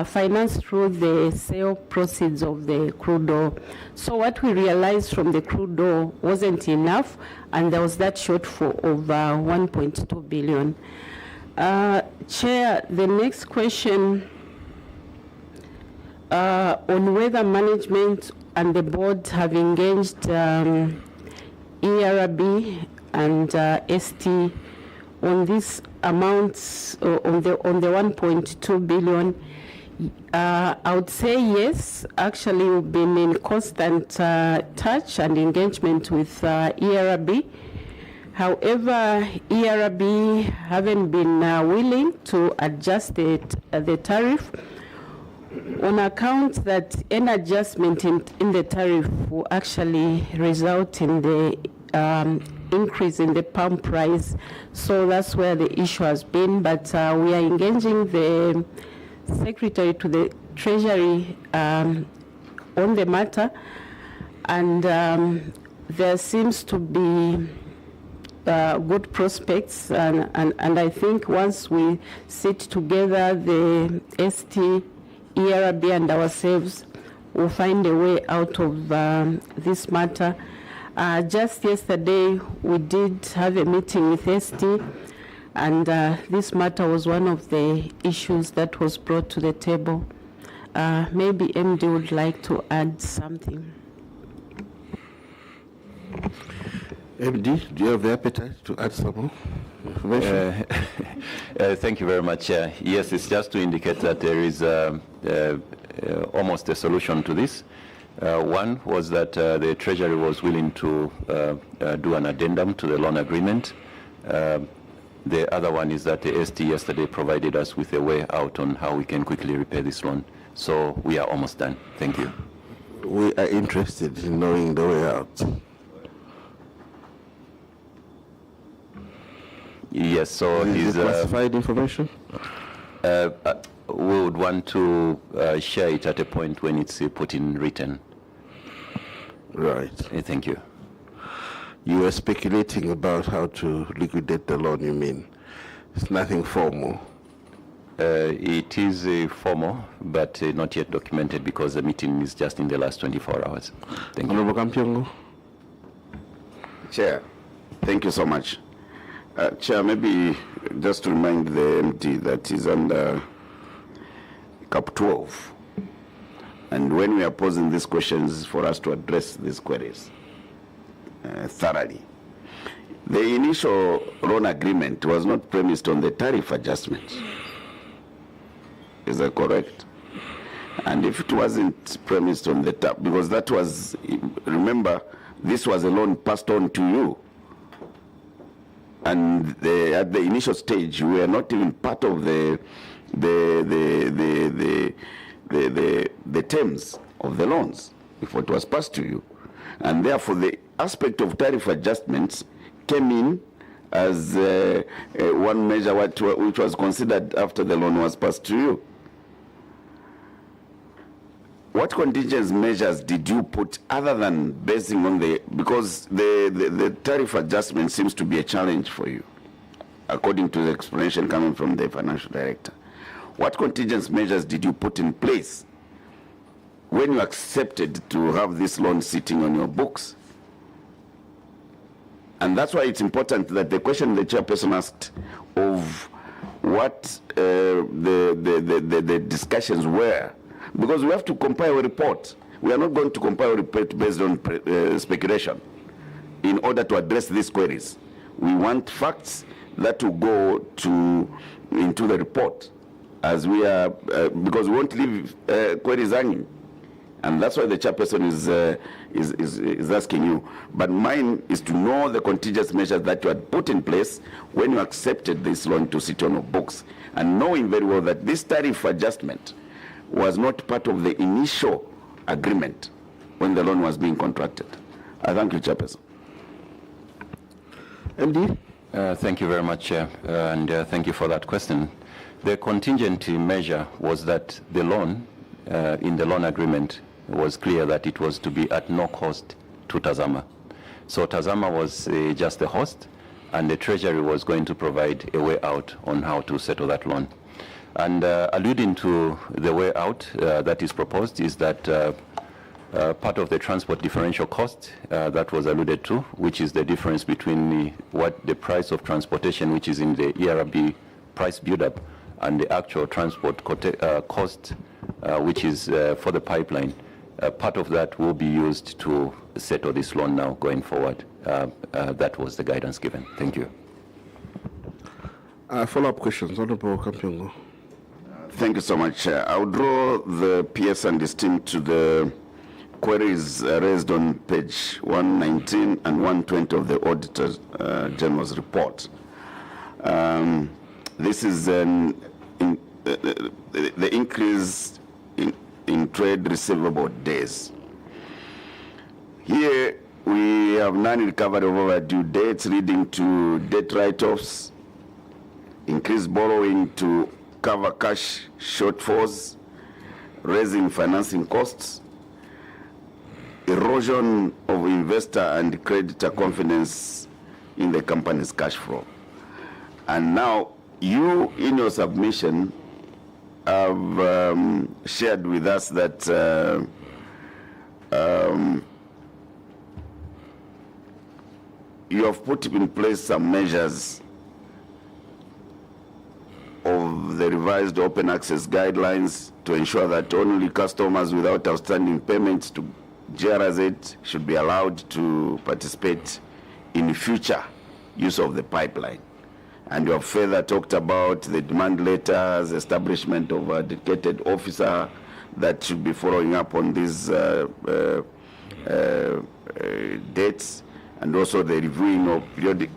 financed through the sale proceeds of the crude oil. So what we realized from the crude oil wasn't enough, and there was that shortfall of 1.2 billion. Chair, the next question on whether management and the board have engaged ERB and ST on these amounts, on the 1.2 billion. I would say yes. Actually, we've been in constant touch and engagement with ERB. However, ERB haven't been willing to adjust the tariff on account that an adjustment in the tariff will actually result in the increase in the pump price. So that's where the issue has been. But we are engaging the Secretary to the Treasury on the matter, and there seems to be good prospects, and I think once we sit together, the ST, ERB and ourselves will find a way out of this matter. Just yesterday, we did have a meeting with ST, and this matter was one of the issues that was brought to the table. Maybe MD would like to add something. MD, do you have the appetite to add some more information? Thank you very much. Yes, it's just to indicate that there is almost a solution to this. One was that the Treasury was willing to do an addendum to the loan agreement. The other one is that the ST yesterday provided us with a way out on how we can quickly repay this loan. So we are almost done. Thank you. We are interested in knowing the way out. Yes, so Is it classified information? we would want to share it at a point when it's put in written. Right. Thank you. You were speculating about how to liquidate the loan, you mean? It's nothing formal. It is formal, but not yet documented because the meeting is just in the last 24 hours. Thank you. Honorable Kampiongo. Chair, thank you so much. Chair, maybe just to remind the MT that is under Cap 12. And when we are posing these questions for us to address these queries thoroughly. The initial loan agreement was not premised on the tariff adjustment. Is that correct? And if it wasn't premised on the tariff, because that was, remember, this was a loan passed on to you. And at the initial stage, we were not even part of the terms of the loans if it was passed to you. And therefore, the aspect of tariff adjustments came in as one measure which was considered after the loan was passed to you. What contingency measures did you put other than basing on because the tariff adjustment seems to be a challenge for you, according to the explanation coming from the financial director. What contingency measures did you put in place when you accepted to have this loan sitting on your books? And that's why it's important that the question the chairperson asked of what the discussions were, because we have to compile a report. We are not going to compile a report based on speculation in order to address these queries. We want facts that will go into the report, as we are, because we won't leave queries hanging. And that's why the chairperson is asking you. But mine is to know the contingency measures that you had put in place when you accepted this loan to sit on your books, and knowing very well that this tariff adjustment was not part of the initial agreement when the loan was being contracted. I thank you, Chairperson. MD? Thank you very much, Chair, and thank you for that question. The contingency measure was that the loan, in the loan agreement, was clear that it was to be at no cost to TAZAMA. So TAZAMA was just the host, and the Treasury was going to provide a way out on how to settle that loan. And alluding to the way out that is proposed is that part of the transport differential cost that was alluded to, which is the difference between what the price of transportation, which is in the ERB price build-up, and the actual transport cost, which is for the pipeline. Part of that will be used to settle this loan now going forward. That was the guidance given. Thank you. Follow-up questions, Honorable Kampiongo. Thank you so much. I will draw the PS and his team to the queries raised on page 119 and 120 of the Auditor General's report. This is the increase in trade receivable days. Here we have non-recovery of overdue debts leading to debt write-offs, increased borrowing to cover cash shortfalls, raising financing costs, erosion of investor and creditor confidence in the company's cash flow. And now you, in your submission, have shared with us that you have put in place some measures of the revised open access guidelines to ensure that only customers without outstanding payments to GRZ should be allowed to participate in future use of the pipeline. And you have further talked about the demand letters, establishment of a dedicated officer that should be following up on these dates, and also the reviewing of periodic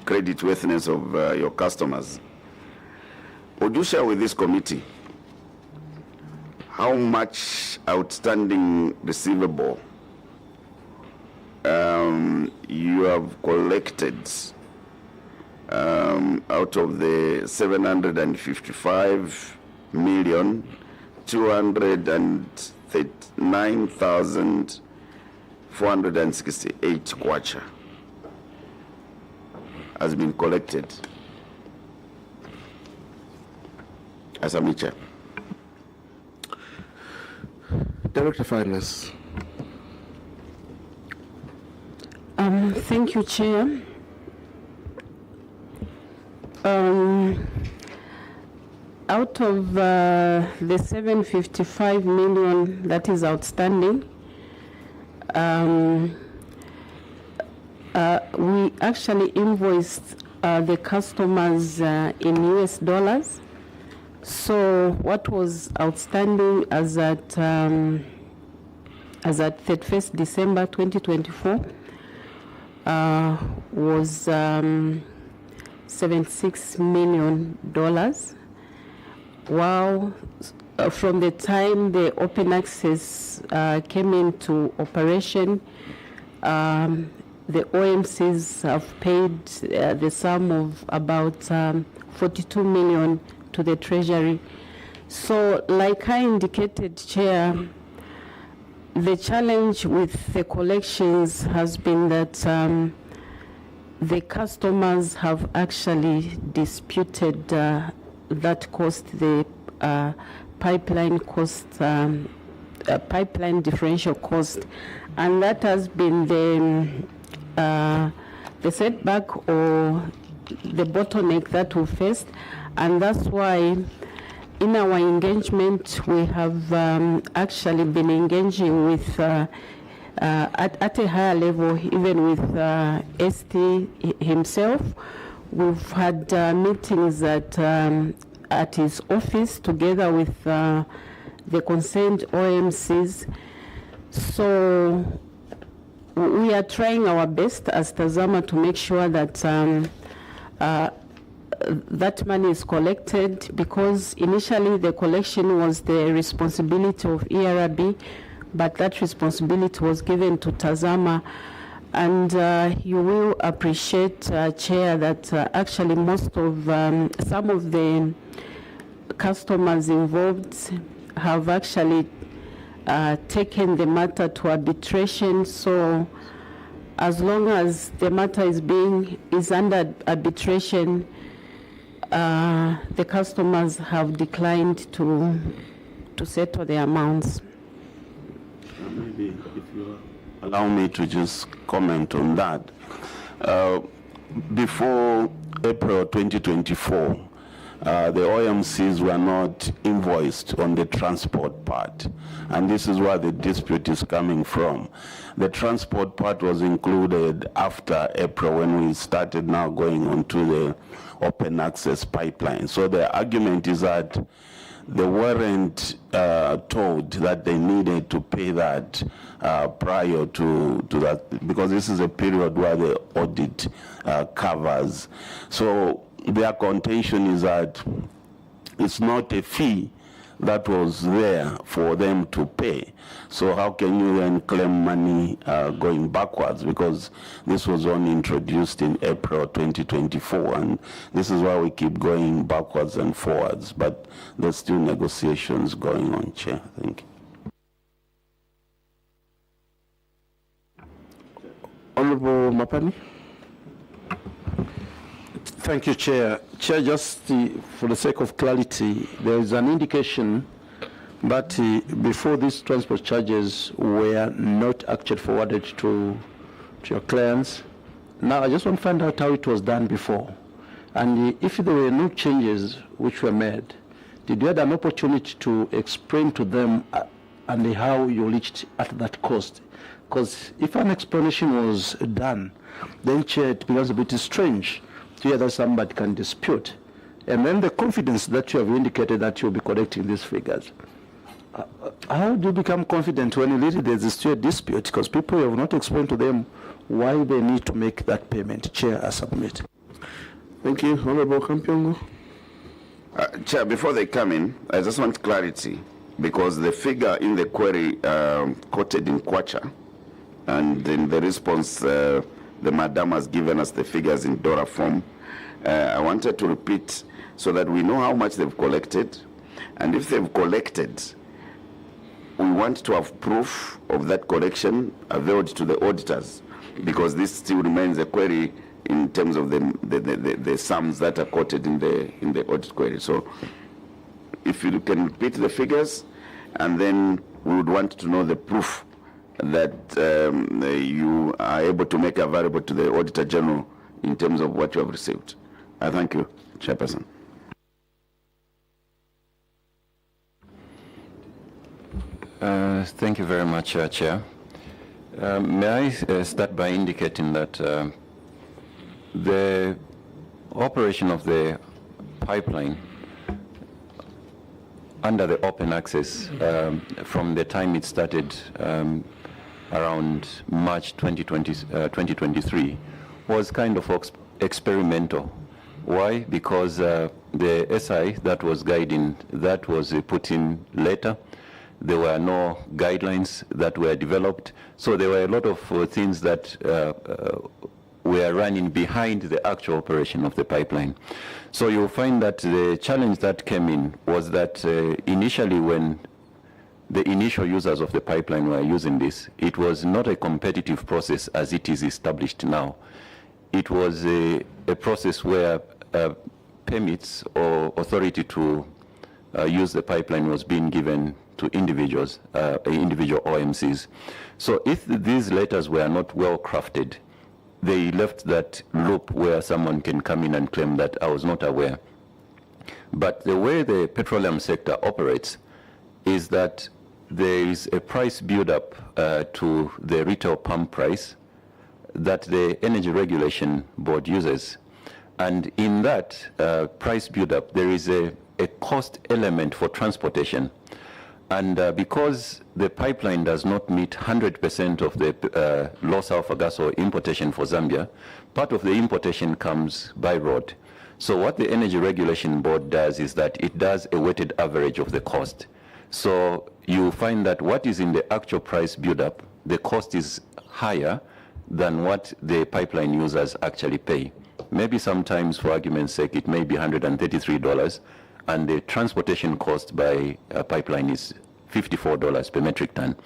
creditworthiness of your customers. Would you share with this committee how much outstanding receivable you have collected out of the 755,239,468 kwacha has been collected as a Chair? Director Finance. Thank you, Chair. Out of the 755 million that is outstanding, we actually invoiced the customers in US dollars. So what was outstanding as at 31st December 2024 was $76 million, while from the time the open access came into operation, the OMCs have paid the sum of about 42 million to the Treasury. So, like I indicated, Chair, the challenge with the collections has been that the customers have actually disputed that cost, the pipeline cost, pipeline differential cost, and that has been the setback or the bottleneck that we faced, and that's why in our engagement we have actually been engaging with at a higher level, even with ST himself. We've had meetings at his office together with the concerned OMCs. So we are trying our best as TAZAMA to make sure that that money is collected, because initially the collection was the responsibility of ERB, but that responsibility was given to TAZAMA. And you will appreciate, Chair, that actually most of, some of the customers involved have actually taken the matter to arbitration. So as long as the matter is under arbitration, the customers have declined to settle the amounts. Maybe if you allow me to just comment on that. Before April 2024, the OMCs were not invoiced on the transport part, and this is where the dispute is coming from. The transport part was included after April, when we started now going on to the open access pipeline. So the argument is that they weren't told that they needed to pay that prior to that, because this is a period where the audit covers. So their contention is that it's not a fee that was there for them to pay. So how can you then claim money going backwards? Because this was only introduced in April 2024, and this is why we keep going backwards and forwards. But there's still negotiations going on, Chair. Thank you. Honorable Mapani. Thank you, Chair. Chair, just for the sake of clarity, there is an indication that before these transport charges were not actually forwarded to your clients. Now, I just want to find out how it was done before. And if there were no changes which were made, did you have an opportunity to explain to them and how you reached at that cost? Because if an explanation was done, then, Chair, it becomes a bit strange to hear that somebody can dispute. And then the confidence that you have indicated that you'll be correcting these figures. How do you become confident when really there's still a dispute? Because people have not explained to them why they need to make that payment. Chair, I submit. Thank you. Honorable Kampiongo. Chair, before they come in, I just want clarity, because the figure in the query quoted in Kwacha, and in the response, the madam has given us the figures in DORA form. I wanted to repeat so that we know how much they've collected, and if they've collected, we want to have proof of that collection availed to the auditors, because this still remains a query in terms of the sums that are quoted in the audit query. So if you can repeat the figures, and then we would want to know the proof that you are able to make available to the Auditor General in terms of what you have received. I thank you, Chairperson. Thank you very much, Chair. May I start by indicating that the operation of the pipeline under the open access from the time it started around March 2023 was kind of experimental. Why? Because the SI that was guiding, that was put in later. There were no guidelines that were developed. So there were a lot of things that were running behind the actual operation of the pipeline. So you'll find that the challenge that came in was that initially, when the initial users of the pipeline were using this, it was not a competitive process as it is established now. It was a process where permits or authority to use the pipeline was being given to individuals, individual OMCs. So if these letters were not well crafted, they left that loop where someone can come in and claim that I was not aware. But the way the petroleum sector operates is that there is a price build-up to the retail pump price that the Energy Regulation Board uses. And in that price build-up, there is a cost element for transportation. And because the pipeline does not meet 100% of the low sulfur gas oil importation for Zambia, part of the importation comes by road. So what the Energy Regulation Board does is that it does a weighted average of the cost. So you find that what is in the actual price build-up, the cost is higher than what the pipeline users actually pay. Maybe sometimes, for argument's sake, it may be $133, and the transportation cost by pipeline is $54 per metric ton.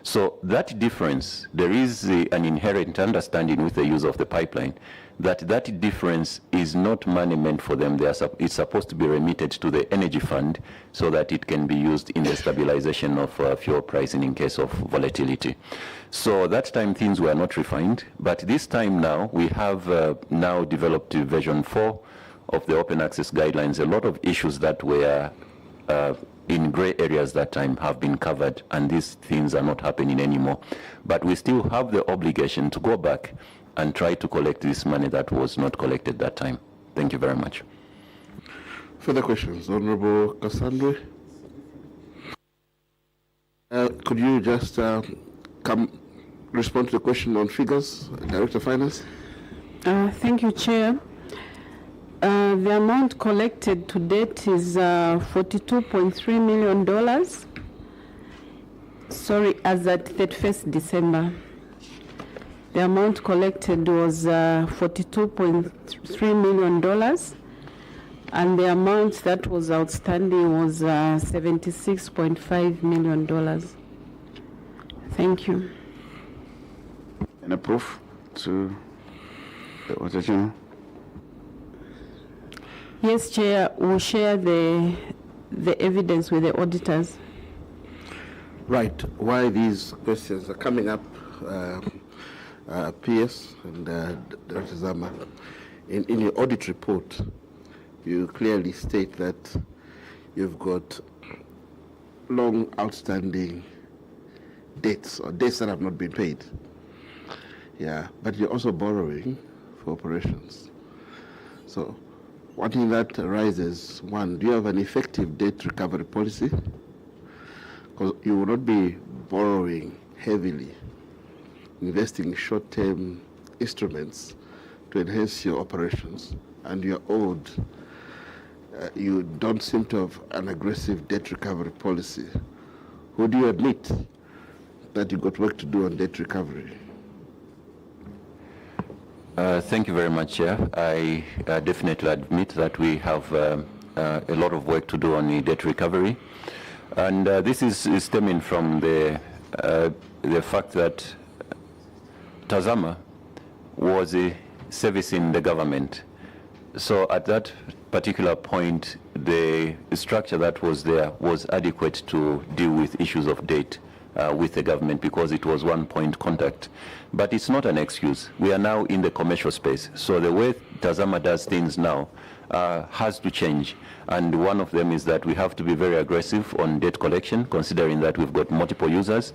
So that difference, there is an inherent understanding with the user of the pipeline that difference is not money meant for them. It's supposed to be remitted to the energy fund so that it can be used in the stabilization of fuel pricing in case of volatility. So that time things were not refined, but this time now we have now developed version 4 of the open access guidelines. A lot of issues that were in gray areas that time have been covered, and these things are not happening anymore. But we still have the obligation to go back and try to collect this money that was not collected that time. Thank you very much. Further questions? Honorable Cassandra. Could you just respond to the question on figures, Director of Finance? Thank you, Chair. The amount collected to date is $42.3 million. Sorry, as at 31st December. The amount collected was $42.3 million, and the amount that was outstanding was $76.5 million. Thank you. And a proof to the auditor? Yes, Chair, we'll share the evidence with the auditors. Right. Why these questions are coming up, PS and Dr. Zama, in your audit report, you clearly state that you've got long outstanding debts or debts that have not been paid. Yeah, but you're also borrowing for operations. So one thing that arises, one, do you have an effective debt recovery policy? Because you will not be borrowing heavily, investing in short-term instruments to enhance your operations, and you're owed. You don't seem to have an aggressive debt recovery policy. Who do you admit that you got work to do on debt recovery? Thank you very much, Chair. I definitely admit that we have a lot of work to do on the debt recovery. And this is stemming from the fact that TAZAMA was servicing the government. So at that particular point, the structure that was there was adequate to deal with issues of debt with the government because it was one-point contact. But it's not an excuse. We are now in the commercial space. So the way TAZAMA does things now has to change. And one of them is that we have to be very aggressive on debt collection, considering that we've got multiple users.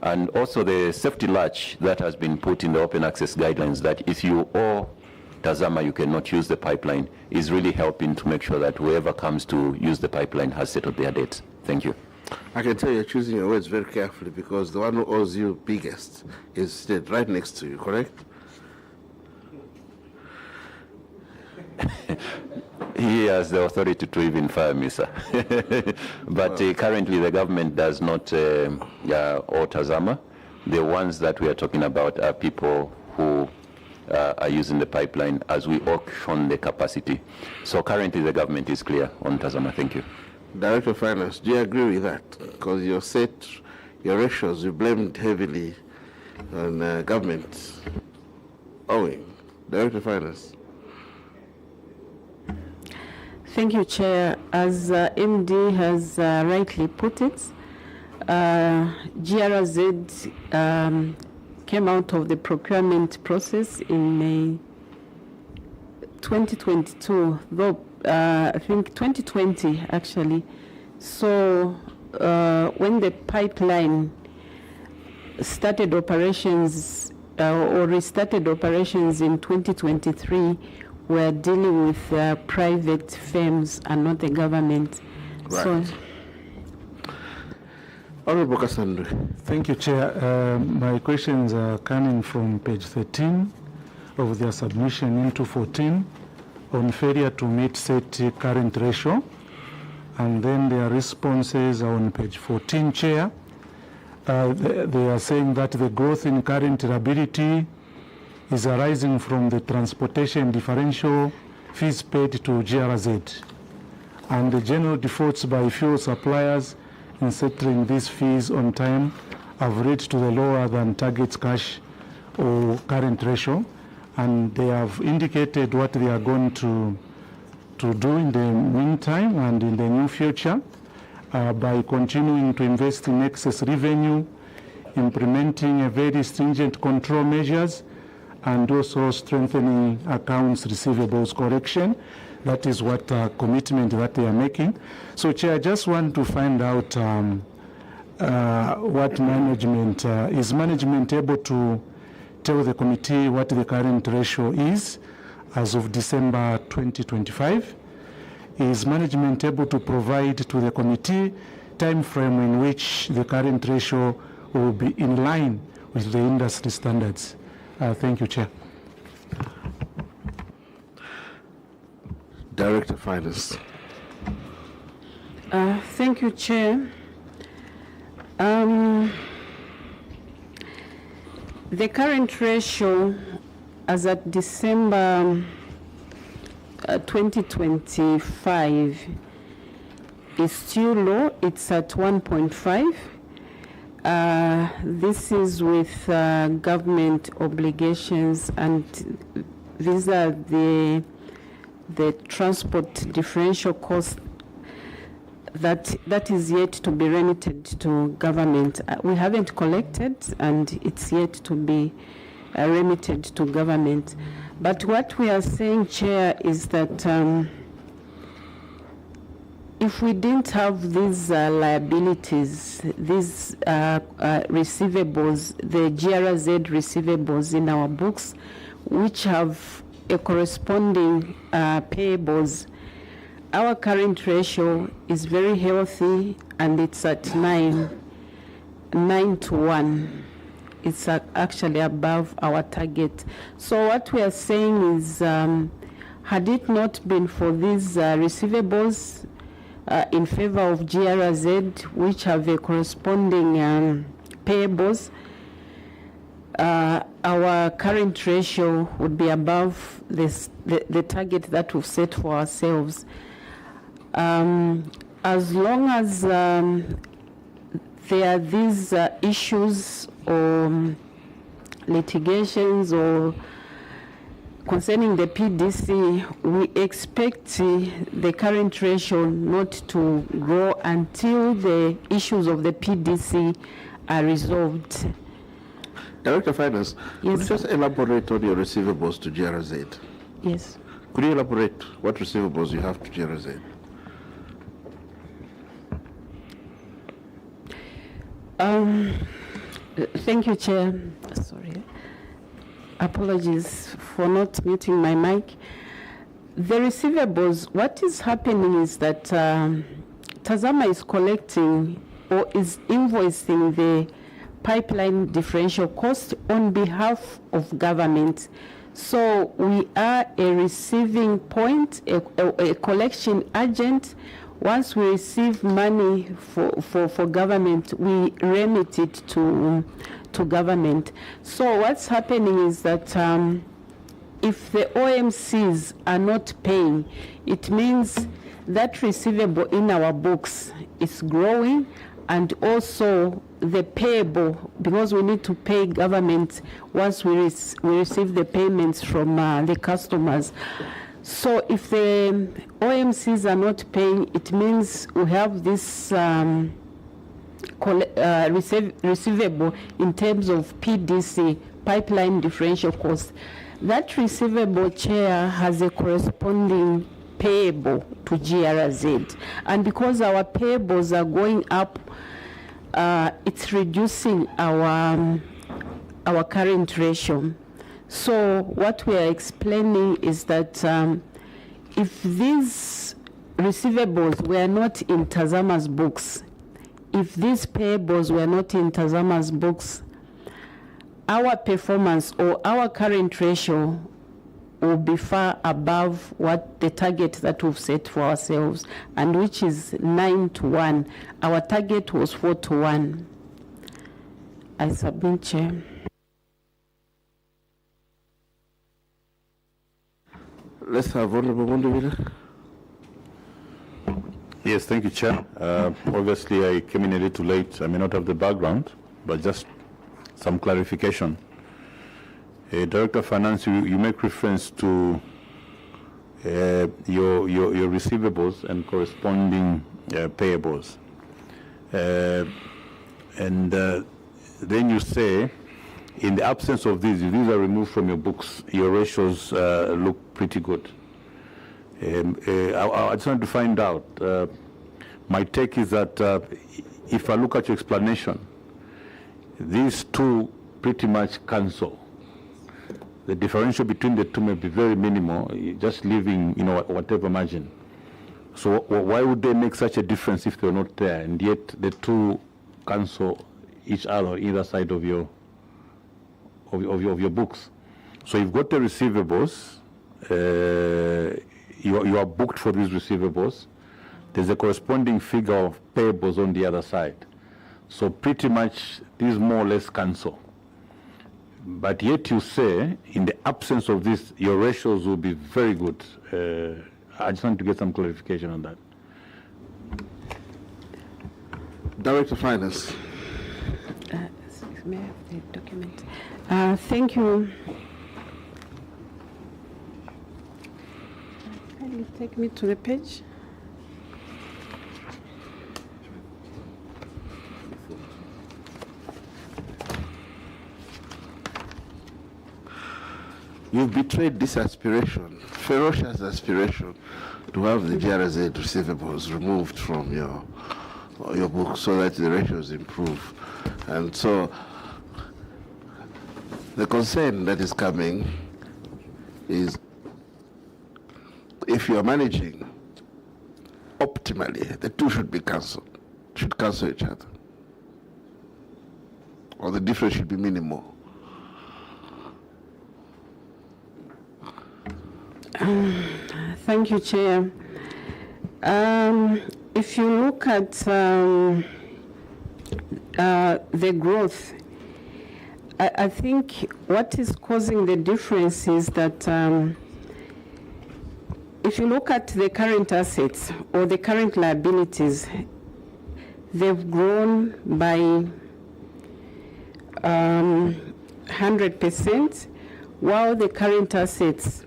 And also the safety latch that has been put in the open access guidelines that if you owe TAZAMA, you cannot use the pipeline, is really helping to make sure that whoever comes to use the pipeline has settled their debts. Thank you. I can tell you're choosing your words very carefully because the one who owes you biggest is seated right next to you, correct? He has the authority to even fire me, sir. But currently the government does not owe TAZAMA. The ones that we are talking about are people who are using the pipeline as we auction the capacity. So currently the government is clear on TAZAMA. Thank you. Director of Finance, do you agree with that? Because your ratios, you blamed heavily on government owing. Director of Finance. Thank you, Chair. As MD has rightly put it, GRZ came out of the procurement process in 2022, though I think 2020 actually. So when the pipeline started operations or restarted operations in 2023, we're dealing with private firms and not the government. Right. So, Honorable Kasandwe. Thank you, Chair. My questions are coming from page 13 of their submission into 14 on failure to meet set current ratio. And then their responses are on page 14, Chair. They are saying that the growth in current liability is arising from the transportation differential fees paid to GRZ and the general defaults by fuel suppliers in settling these fees on time have led to the lower than target cash or current ratio, and they have indicated what they are going to do in the meantime and in the near future by continuing to invest in excess revenue, implementing a very stringent control measures, and also strengthening accounts receivables collection. That is what commitment that they are making. So, Chair, I just want to find out what management, is management able to tell the committee what the current ratio is as of December 2025? Is management able to provide to the committee time frame in which the current ratio will be in line with the industry standards. Thank you, Chair. Director of Finance. Thank you, Chair. The current ratio as at December 2025 is still low. It's at 1.5. This is with government obligations, and these are the transport differential cost that is yet to be remitted to government. We haven't collected, and it's yet to be remitted to government. But what we are saying, Chair, is that if we didn't have these liabilities, these receivables, the GRZ receivables in our books, which have a corresponding payables, our current ratio is very healthy, and it's at 9 to 1. It's actually above our target. So what we are saying is, had it not been for these receivables in favor of GRZ, which have a corresponding payables, our current ratio would be above the target that we've set for ourselves. As long as there are these issues or litigations or concerning the PDC, we expect the current ratio not to grow until the issues of the PDC are resolved. Director of Finance, Yes. could you just elaborate on your receivables to GRZ? Yes. Could you elaborate what receivables you have to GRZ? Thank you, Chair. Sorry. Apologies for not muting my mic. The receivables, what is happening is that TAZAMA is collecting or is invoicing the pipeline differential cost on behalf of government. So we are a receiving point, a collection agent. Once we receive money for government, we remit it to government. So what's happening is that if the OMCs are not paying, it means that receivable in our books is growing, and also the payable, because we need to pay government once we receive the payments from the customers. So if the OMCs are not paying, it means we have this receivable in terms of PDC, pipeline differential cost. That receivable, Chair, has a corresponding payable to GRZ. And because our payables are going up, it's reducing our current ratio. So what we are explaining is that if these receivables were not in TAZAMA's books, if these payables were not in TAZAMA's books, our performance or our current ratio will be far above what the target that we've set for ourselves, and which is 9 to 1. Our target was 4 to 1. I submit, Chair. Let's have Honorable Munduvile. Yes, thank you, Chair. Obviously, I came in a little late. I may not have the background, but just some clarification. Director of Finance, you make reference to your receivables and corresponding payables. And then you say, in the absence of these, if these are removed from your books, your ratios look pretty good. I just want to find out, my take is that if I look at your explanation, these two pretty much cancel. The differential between the two may be very minimal, just leaving, whatever margin. So why would they make such a difference if they're not there, and yet the two cancel each other either side of your books? So you've got the receivables, you are booked for these receivables. There's a corresponding figure of payables on the other side. So pretty much these more or less cancel. But yet you say, in the absence of this, your ratios will be very good. I just want to get some clarification on that. Director of Finance. May I have the document? Thank you. Can you take me to the page? You've betrayed this aspiration, ferocious aspiration, to have the GRZ receivables removed from your book so that the ratios improve. And so the concern that is coming is if you are managing optimally, the two should be cancelled, should cancel each other. Or the difference should be minimal. Thank you, Chair. If you look at the growth, I think what is causing the difference is that if you look at the current assets or the current liabilities, they've grown by 100%, while the current assets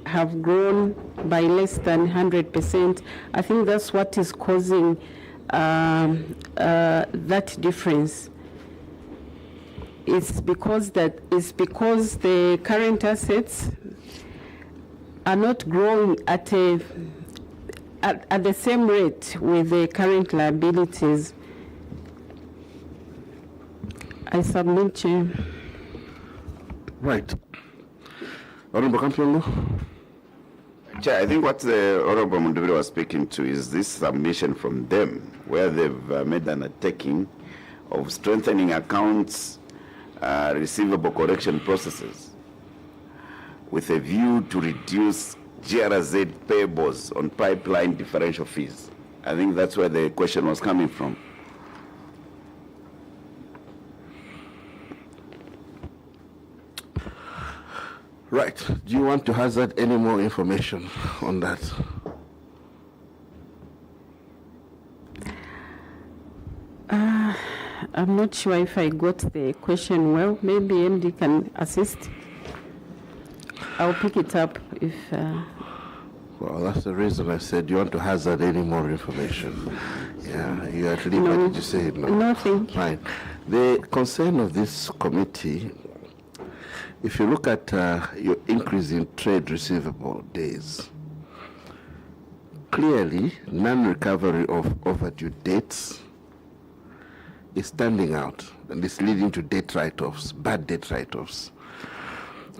have grown by less than 100%. I think that's what is causing that difference. It's because the current assets are not growing at the same rate with the current liabilities. I submit, Chair. Right. Honorable Councillor. Chair, I think what the Honorable Mundubiri was speaking to is this submission from them, where they've made an undertaking of strengthening accounts, receivable correction processes, with a view to reduce GRZ payables on pipeline differential fees. I think that's where the question was coming from. Right. Do you want to hazard any more information on that? I'm not sure if I got the question well. Maybe MD can assist. I'll pick it up if... Well, that's the reason I said you want to hazard any more information. Yeah, you at least, what did you say? No. Nothing. Fine. The concern of this committee, if you look at your increase in trade receivable days, clearly non-recovery of overdue debts is standing out, and it's leading to debt write-offs, bad debt write-offs.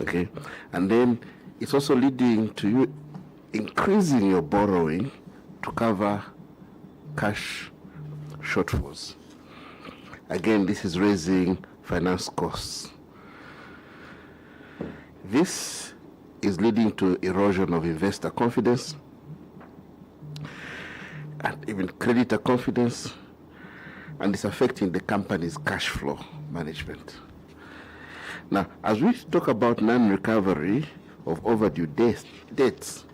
Okay, and then it's also leading to you increasing your borrowing to cover cash shortfalls. Again, this is raising finance costs. This is leading to erosion of investor confidence and even creditor confidence, and it's affecting the company's cash flow management. Now, as we talk about non-recovery of overdue debts,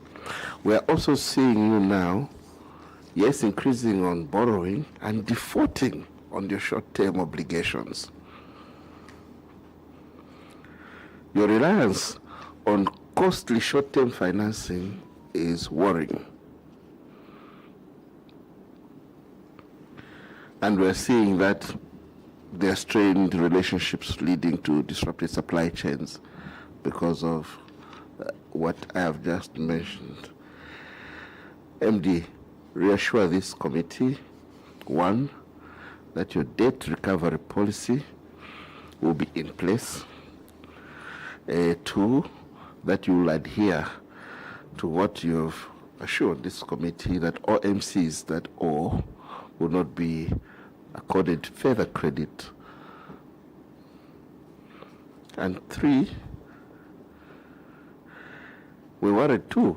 we are also seeing you now, yes, increasing on borrowing and defaulting on your short-term obligations. Your reliance on costly short-term financing is worrying. And we're seeing that there are strained relationships leading to disrupted supply chains because of what I have just mentioned. MD, reassure this committee, one, that your debt recovery policy will be in place. Two, that you will adhere to what you've assured this committee that OMCs that owe will not be accorded further credit. And 3, we worried too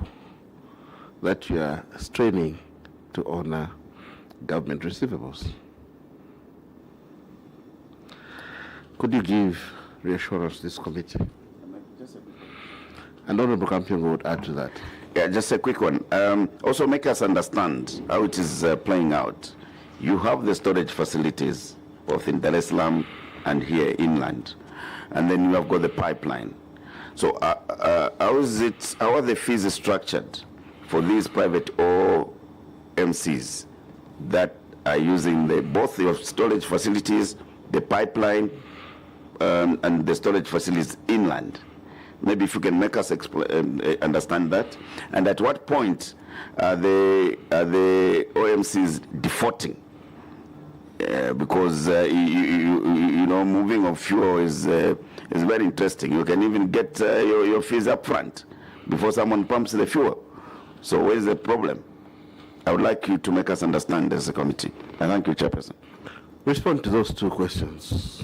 that you are straining to honor government receivables. Could you give reassurance to this committee? And Honorable Kampiongo would add to that. Yeah, just a quick one. Also make us understand how it is playing out. You have the storage facilities both in Dar es Salaam and here inland, and then you have got the pipeline. So how are the fees structured for these private OMCs that are using both your storage facilities, the pipeline, and the storage facilities inland? Maybe if you can make us understand that. And at what point are the OMCs defaulting? Because you know, moving of fuel is very interesting. You can even get your fees up front before someone pumps the fuel. So where is the problem? I would like you to make us understand as a committee. And thank you, Chairperson. Respond to those 2 questions.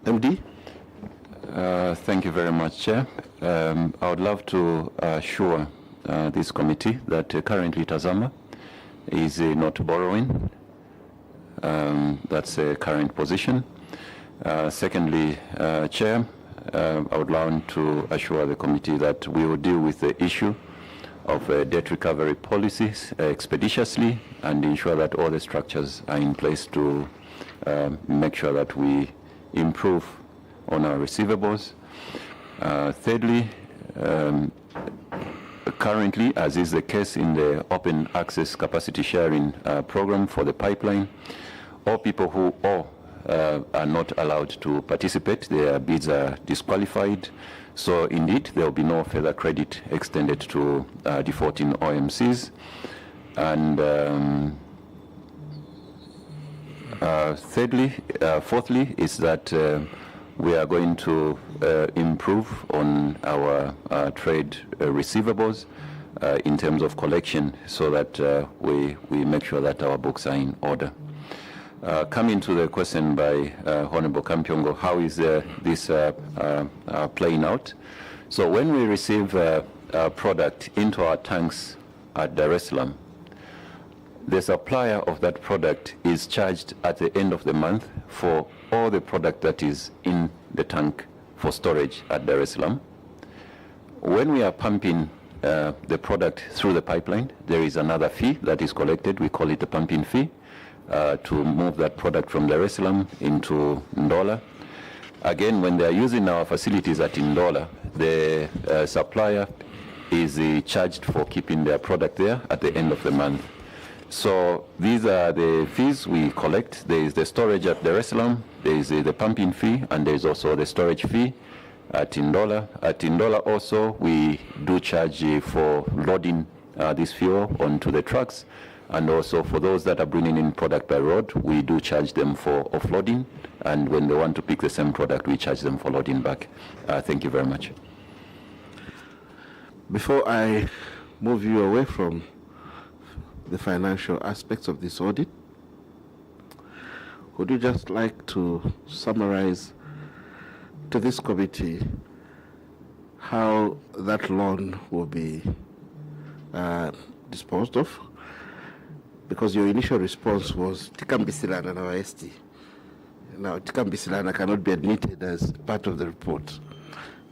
MD? Thank you very much, Chair. I would love to assure this committee that currently TAZAMA is not borrowing. That's a current position. Secondly, Chair, I would like to assure the committee that we will deal with the issue of debt recovery policies expeditiously and ensure that all the structures are in place to make sure that we improve on our receivables. Thirdly, currently, as is the case in the open access capacity sharing program for the pipeline, all people who owe are not allowed to participate. Their bids are disqualified. So indeed, there will be no further credit extended to defaulting OMCs. And fourthly, is that we are going to improve on our trade receivables in terms of collection, so that we make sure that our books are in order. Coming to the question by Honorable Kampiongo, how is this playing out? So when we receive a product into our tanks at Dar es Salaam, the supplier of that product is charged at the end of the month for all the product that is in the tank for storage at Dar es Salaam. When we are pumping the product through the pipeline, there is another fee that is collected. We call it a pumping fee to move that product from Dar es Salaam into Ndola. Again, when they are using our facilities at Ndola, the supplier is charged for keeping their product there at the end of the month. So these are the fees we collect. There is the storage at Dar es Salaam, there is the pumping fee, and there is also the storage fee at Ndola. At Ndola also, we do charge for loading this fuel onto the trucks, and also for those that are bringing in product by road, we do charge them for offloading, and when they want to pick the same product, we charge them for loading back. Thank you very much. Before I move you away from the financial aspects of this audit, would you just like to summarize to this committee how that loan will be disposed of? Because your initial response was Tikambisilana na Waesti. Now, Tikambisilana cannot be admitted as part of the report.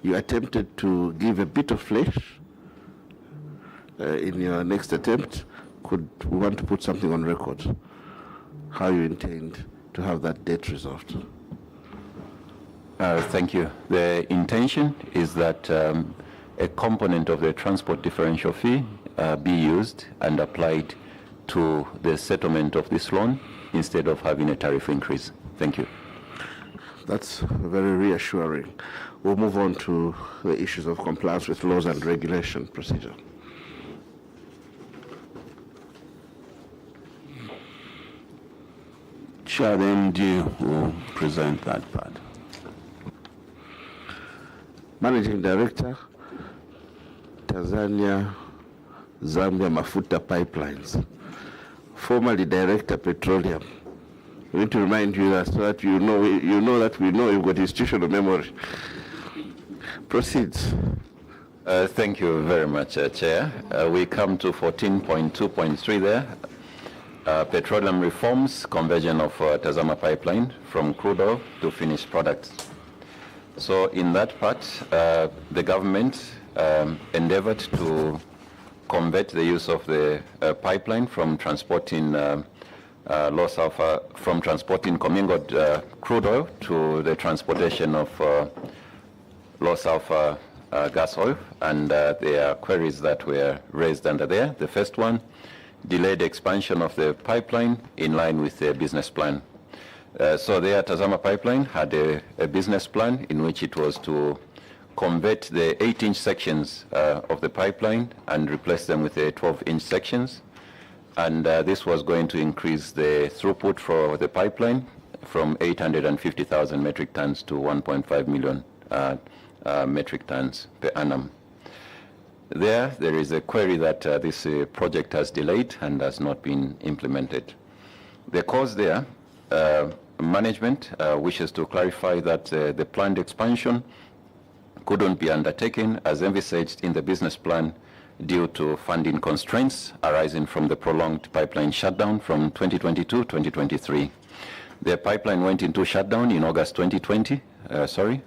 You attempted to give a bit of flesh in your next attempt. We want to put something on record, how you intend to have that debt resolved? Thank you. The intention is that a component of the transport differential fee be used and applied to the settlement of this loan instead of having a tariff increase. Thank you. That's very reassuring. We'll move on to the issues of compliance with laws and regulation procedure. Chair, the MD will present that part. Managing Director, Tanzania Zambia Mafuta Pipelines, formerly Director Petroleum. We need to remind you that so that you know that we know you've got institutional memory. Proceeds. Thank you very much, Chair. We come to 14.2.3 there. Petroleum reforms, conversion of Tazama pipeline from crude oil to finished products. So in that part, the government endeavored to convert the use of the pipeline from transporting low sulfur, from transporting commingled crude oil to the transportation of low sulfur gas oil, and there are queries that were raised under there. The first one, delayed expansion of the pipeline in line with the business plan. So the Tazama pipeline had a business plan in which it was to convert the 8-inch sections of the pipeline and replace them with the 12-inch sections. And this was going to increase the throughput for the pipeline from 850,000 metric tons to 1.5 million metric tons per annum. There is a query that this project has delayed and has not been implemented. The cause there, management wishes to clarify that the planned expansion couldn't be undertaken as envisaged in the business plan due to funding constraints arising from the prolonged pipeline shutdown from 2022-2023. The pipeline went into shutdown in August 2020,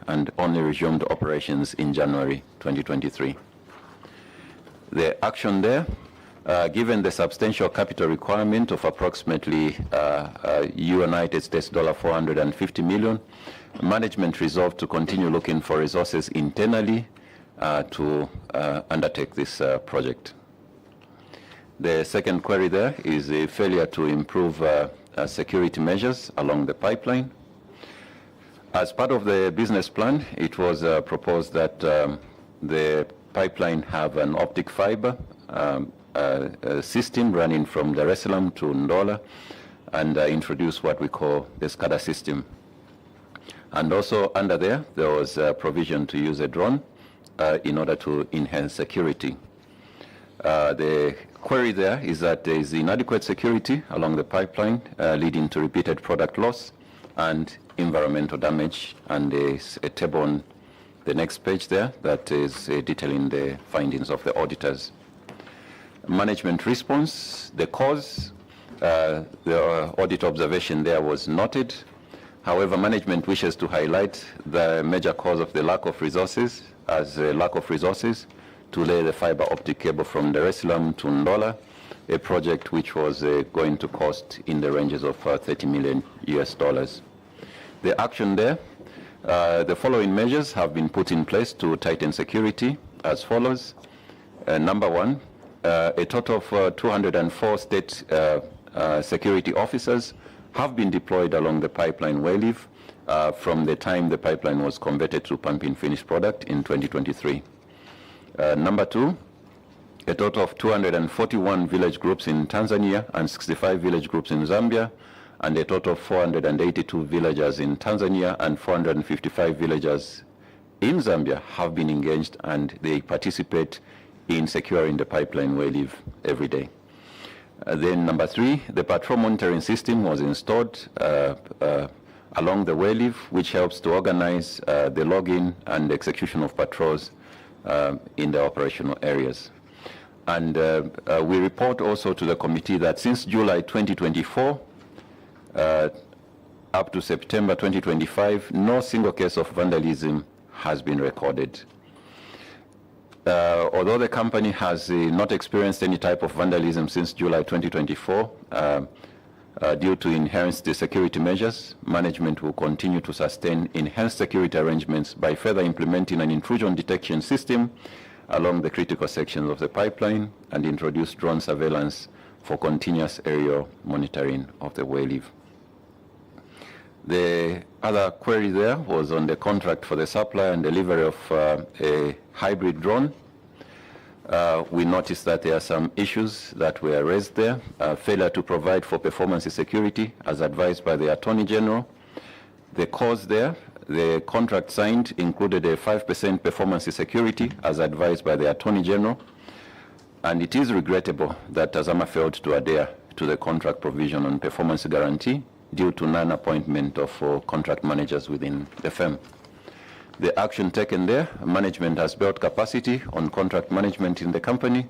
and only resumed operations in January 2023. The action there, given the substantial capital requirement of approximately United States $450 million, management resolved to continue looking for resources internally to undertake this project. The second query there is a failure to improve security measures along the pipeline. As part of the business plan, it was proposed that the pipeline have an optic fiber system running from Dar es Salaam to Ndola, and introduce what we call the SCADA system. And also under there was a provision to use a drone in order to enhance security. The query there is that there is inadequate security along the pipeline, leading to repeated product loss and environmental damage, and there's a table on the next page there that is detailing the findings of the auditors. Management response, the cause, the audit observation there was noted. However, management wishes to highlight the major cause of the lack of resources as a lack of resources to lay the fiber optic cable from Dar es Salaam to Ndola, a project which was going to cost in the ranges of $30 million US. The action there, the following measures have been put in place to tighten security as follows. Number one, a total of 204 state security officers have been deployed along the pipeline wayleave from the time the pipeline was converted to pumping finished product in 2023. Number two, a total of 241 village groups in Tanzania and 65 village groups in Zambia, and a total of 482 villagers in Tanzania and 455 villagers in Zambia have been engaged, and they participate in securing the pipeline wayleave every day. Then number three, the patrol monitoring system was installed along the wayleave, which helps to organize the login and execution of patrols in the operational areas. And we report also to the committee that since July 2024 up to September 2025, no single case of vandalism has been recorded. Although the company has not experienced any type of vandalism since July 2024, due to enhanced security measures, management will continue to sustain enhanced security arrangements by further implementing an intrusion detection system along the critical sections of the pipeline and introduce drone surveillance for continuous aerial monitoring of the wayleave. The other query there was on the contract for the supply and delivery of a hybrid drone. We noticed that there are some issues that were raised there. Failure to provide for performance security as advised by the Attorney General. The cause there, the contract signed included a 5% performance security as advised by the Attorney General. And it is regrettable that TAZAMA failed to adhere to the contract provision on performance guarantee due to non-appointment of contract managers within the firm. The action taken there, management has built capacity on contract management in the company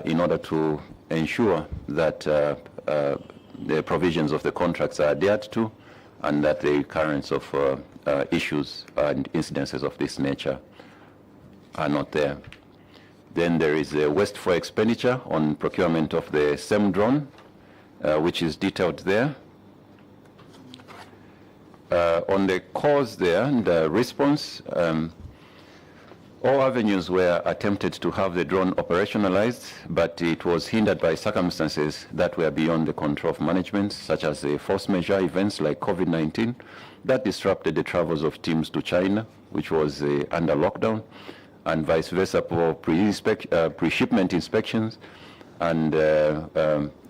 in order to ensure that the provisions of the contracts are adhered to and that the recurrence of issues and incidences of this nature are not there. Then there is a wasteful expenditure on procurement of the same drone, which is detailed there. On the cause there and the response, all avenues were attempted to have the drone operationalized, but it was hindered by circumstances that were beyond the control of management, such as the force majeure events like COVID-19 that disrupted the travels of teams to China, which was under lockdown, and vice versa for pre-shipment inspections, and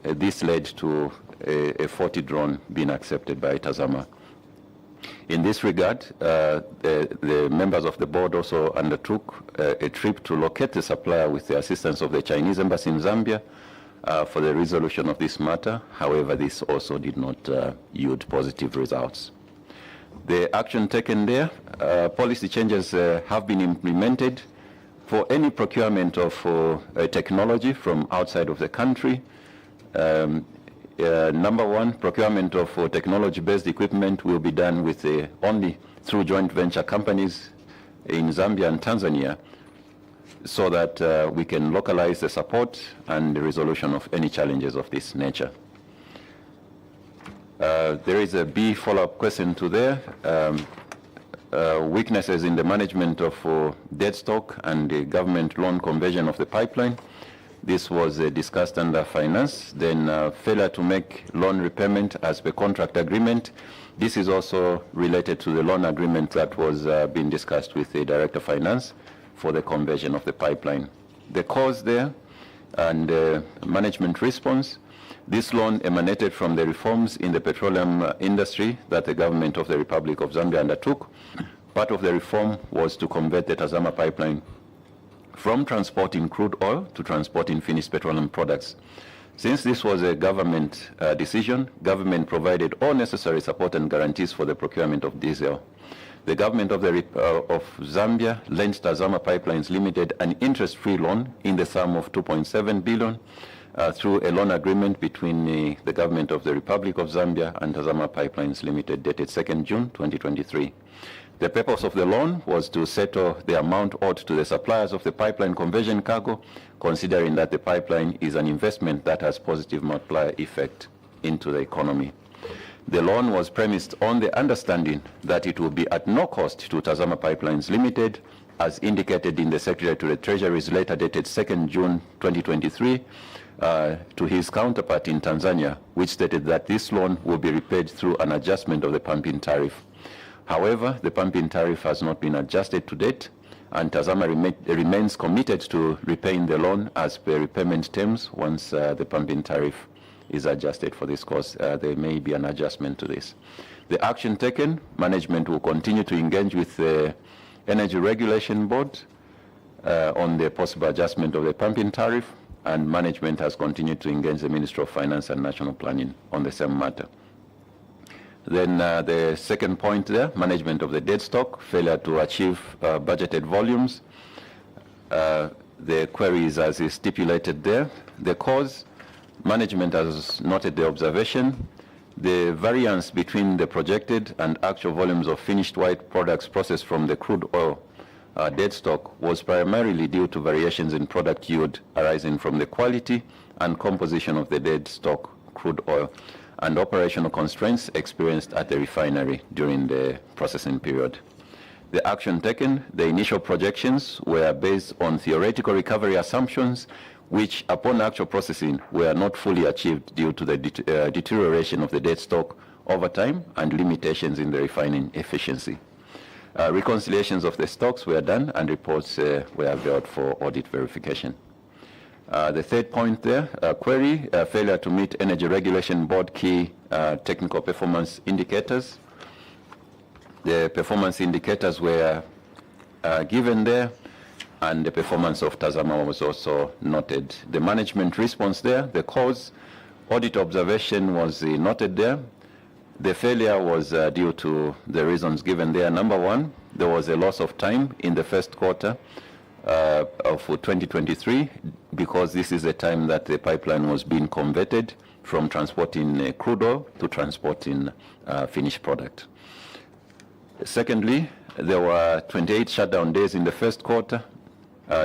this led to a 40 drone being accepted by TAZAMA. In this regard, the members of the board also undertook a trip to locate the supplier with the assistance of the Chinese embassy in Zambia for the resolution of this matter. However, this also did not yield positive results. The action taken there, policy changes have been implemented for any procurement of technology from outside of the country. Number one, procurement of technology-based equipment will be done with only through joint venture companies in Zambia and Tanzania, so that we can localize the support and the resolution of any challenges of this nature. There is a B follow-up question to there. Weaknesses in the management of debt stock and the government loan conversion of the pipeline. This was discussed under finance. Then failure to make loan repayment as per contract agreement. This is also related to the loan agreement that was being discussed with the Director of Finance for the conversion of the pipeline. The cause there and management response. This loan emanated from the reforms in the petroleum industry that the government of the Republic of Zambia undertook. Part of the reform was to convert the TAZAMA pipeline from transporting crude oil to transporting finished petroleum products. Since this was a government decision, government provided all necessary support and guarantees for the procurement of diesel. The government of Zambia lent TAZAMA Pipelines Limited an interest-free loan in the sum of 2.7 billion through a loan agreement between the government of the Republic of Zambia and TAZAMA Pipelines Limited dated 2nd June 2023. The purpose of the loan was to settle the amount owed to the suppliers of the pipeline conversion cargo, considering that the pipeline is an investment that has positive multiplier effect into the economy. The loan was premised on the understanding that it will be at no cost to TAZAMA Pipelines Limited, as indicated in the Secretary to the Treasury's letter dated 2nd June 2023 to his counterpart in Tanzania, which stated that this loan will be repaid through an adjustment of the pumping tariff. However, the pumping tariff has not been adjusted to date, and TAZAMA remains committed to repaying the loan as per repayment terms. Once the pumping tariff is adjusted for this cost, there may be an adjustment to this. The action taken, management will continue to engage with the Energy Regulation Board on the possible adjustment of the pumping tariff, and management has continued to engage the Ministry of Finance and National Planning on the same matter. Then the second point there, management of the dead stock, failure to achieve budgeted volumes. The queries as is stipulated there. The cause, management has noted the observation. The variance between the projected and actual volumes of finished white products processed from the crude oil dead stock was primarily due to variations in product yield arising from the quality and composition of the dead stock crude oil, and operational constraints experienced at the refinery during the processing period. The action taken, the initial projections were based on theoretical recovery assumptions, which upon actual processing were not fully achieved due to the deterioration of the dead stock over time and limitations in the refining efficiency. Reconciliations of the stocks were done and reports were availed for audit verification. The third point there, query, failure to meet Energy Regulation Board key technical performance indicators. The performance indicators were given there, and the performance of TAZAMA was also noted. The management response there, the cause, audit observation was noted there. The failure was due to the reasons given there. Number one, there was a loss of time in the first quarter of 2023 because this is the time that the pipeline was being converted from transporting crude oil to transporting finished product. Secondly, there were 28 shutdown days in the first quarter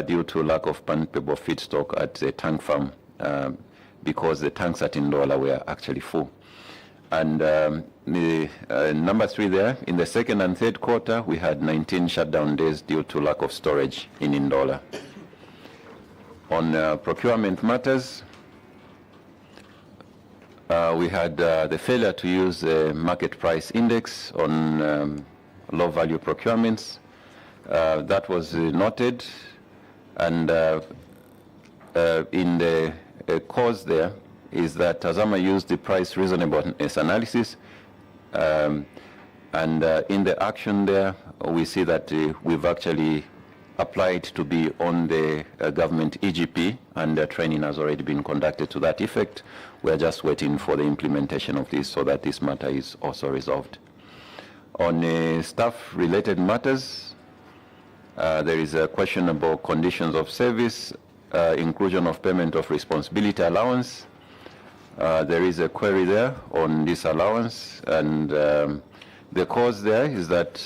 due to lack of pumpable feedstock at the tank farm because the tanks at Ndola were actually full. And number three there, in the second and third quarter, we had 19 shutdown days due to lack of storage in Ndola. On procurement matters, we had the failure to use the market price index on low-value procurements. That was noted, and in the cause there is that TAZAMA used the price reasonableness analysis, and in the action there, we see that we've actually applied to be on the government EGP, and training has already been conducted to that effect. We're just waiting for the implementation of this so that this matter is also resolved. On staff-related matters, there is a questionable conditions of service, inclusion of payment of responsibility allowance. There is a query there on this allowance, and the cause there is that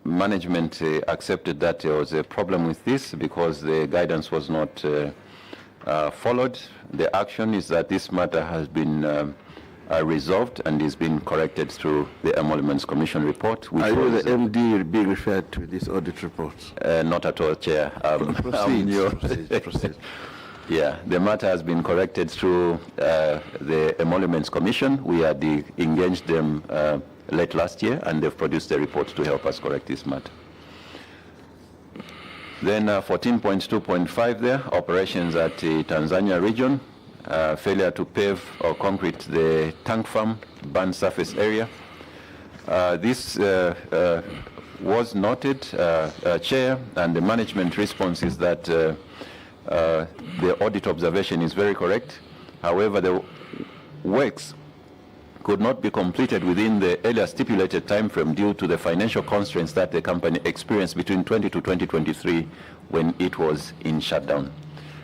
management accepted that there was a problem with this because the guidance was not followed. The action is that this matter has been resolved and is being corrected through the Emoluments Commission report. Are you the MD being referred to this audit report? Not at all, Chair. Proceed. Yeah, the matter has been corrected through the Emoluments Commission. We had engaged them late last year, and they've produced a report to help us correct this matter. Then 14.2.5 there, operations at the Tanzania region, failure to pave or concrete the tank farm, burned surface area. This was noted, Chair, and the management response is that the audit observation is very correct. However, the works could not be completed within the earlier stipulated time frame due to the financial constraints that the company experienced between 2020 to 2023 when it was in shutdown.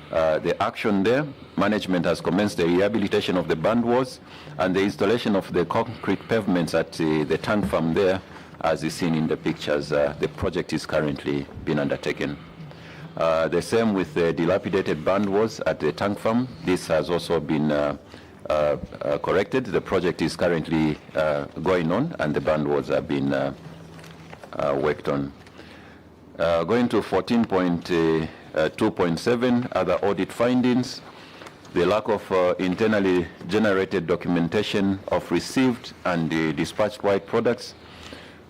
The action there, management has commenced the rehabilitation of the burned walls and the installation of the concrete pavements at the tank farm there, as is seen in the pictures. The project is currently being undertaken. The same with the dilapidated burned walls at the tank farm. This has also been corrected. The project is currently going on, and the burned walls have been worked on. Going to 14.2.7, other audit findings. The lack of internally generated documentation of received and dispatched white products.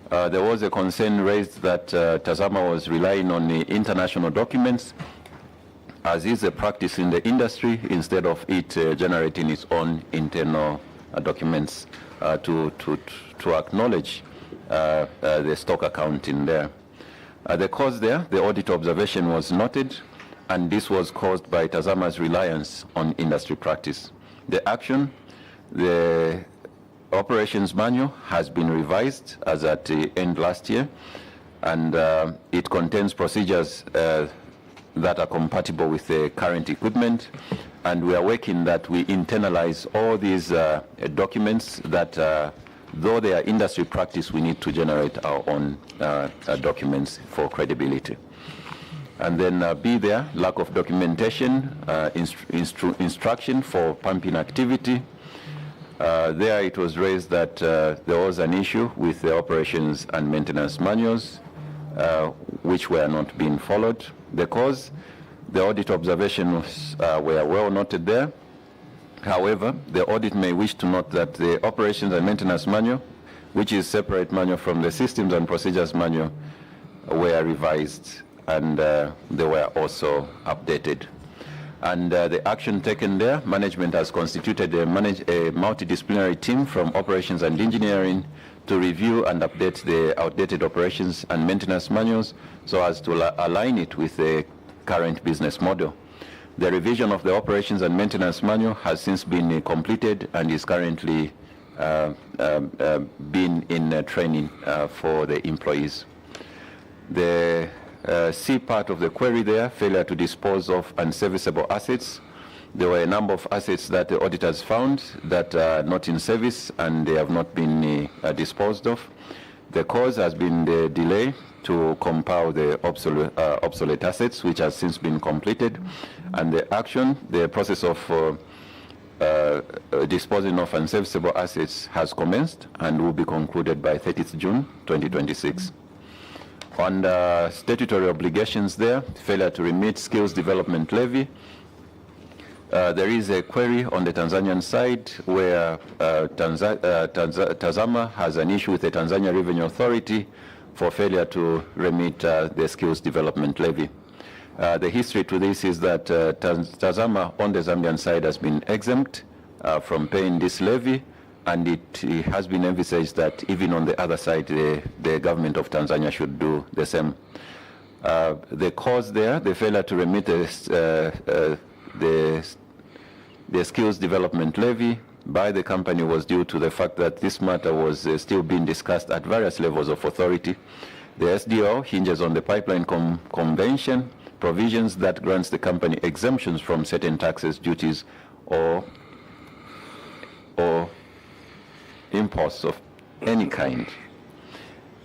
There was a concern raised that TAZAMA was relying on the international documents, as is a practice in the industry, instead of it generating its own internal documents to acknowledge the stock account in there. The cause there, the audit observation was noted, and this was caused by TAZAMA's reliance on industry practice. The action, the operations manual has been revised as at the end last year, and it contains procedures that are compatible with the current equipment, and we are working that we internalize all these documents that though they are industry practice, we need to generate our own documents for credibility. And then B there, lack of documentation, instruction for pumping activity. There it was raised that there was an issue with the operations and maintenance manuals, which were not being followed. The cause, the audit observations were well noted there. However, the audit may wish to note that the operations and maintenance manual, which is separate manual from the systems and procedures manual, were revised, and they were also updated. And the action taken there, management has constituted a multidisciplinary team from operations and engineering to review and update the outdated operations and maintenance manuals so as to align it with the current business model. The revision of the operations and maintenance manual has since been completed and is currently being in training for the employees. The C part of the query there, failure to dispose of unserviceable assets. There were a number of assets that the auditors found that are not in service and they have not been disposed of. The cause has been the delay to compile the obsolete assets, which has since been completed. And the action, the process of disposing of unserviceable assets has commenced and will be concluded by 30th June 2026. On the statutory obligations there, failure to remit skills development levy. There is a query on the Tanzanian side where TAZAMA has an issue with the Tanzania Revenue Authority for failure to remit the skills development levy. The history to this is that TAZAMA on the Zambian side has been exempt from paying this levy, and it has been envisaged that even on the other side, the government of Tanzania should do the same. The cause there, the failure to remit the skills development levy by the company was due to the fact that this matter was still being discussed at various levels of authority. The SDO hinges on the Pipeline Convention provisions that grants the company exemptions from certain taxes, duties, or imposts of any kind.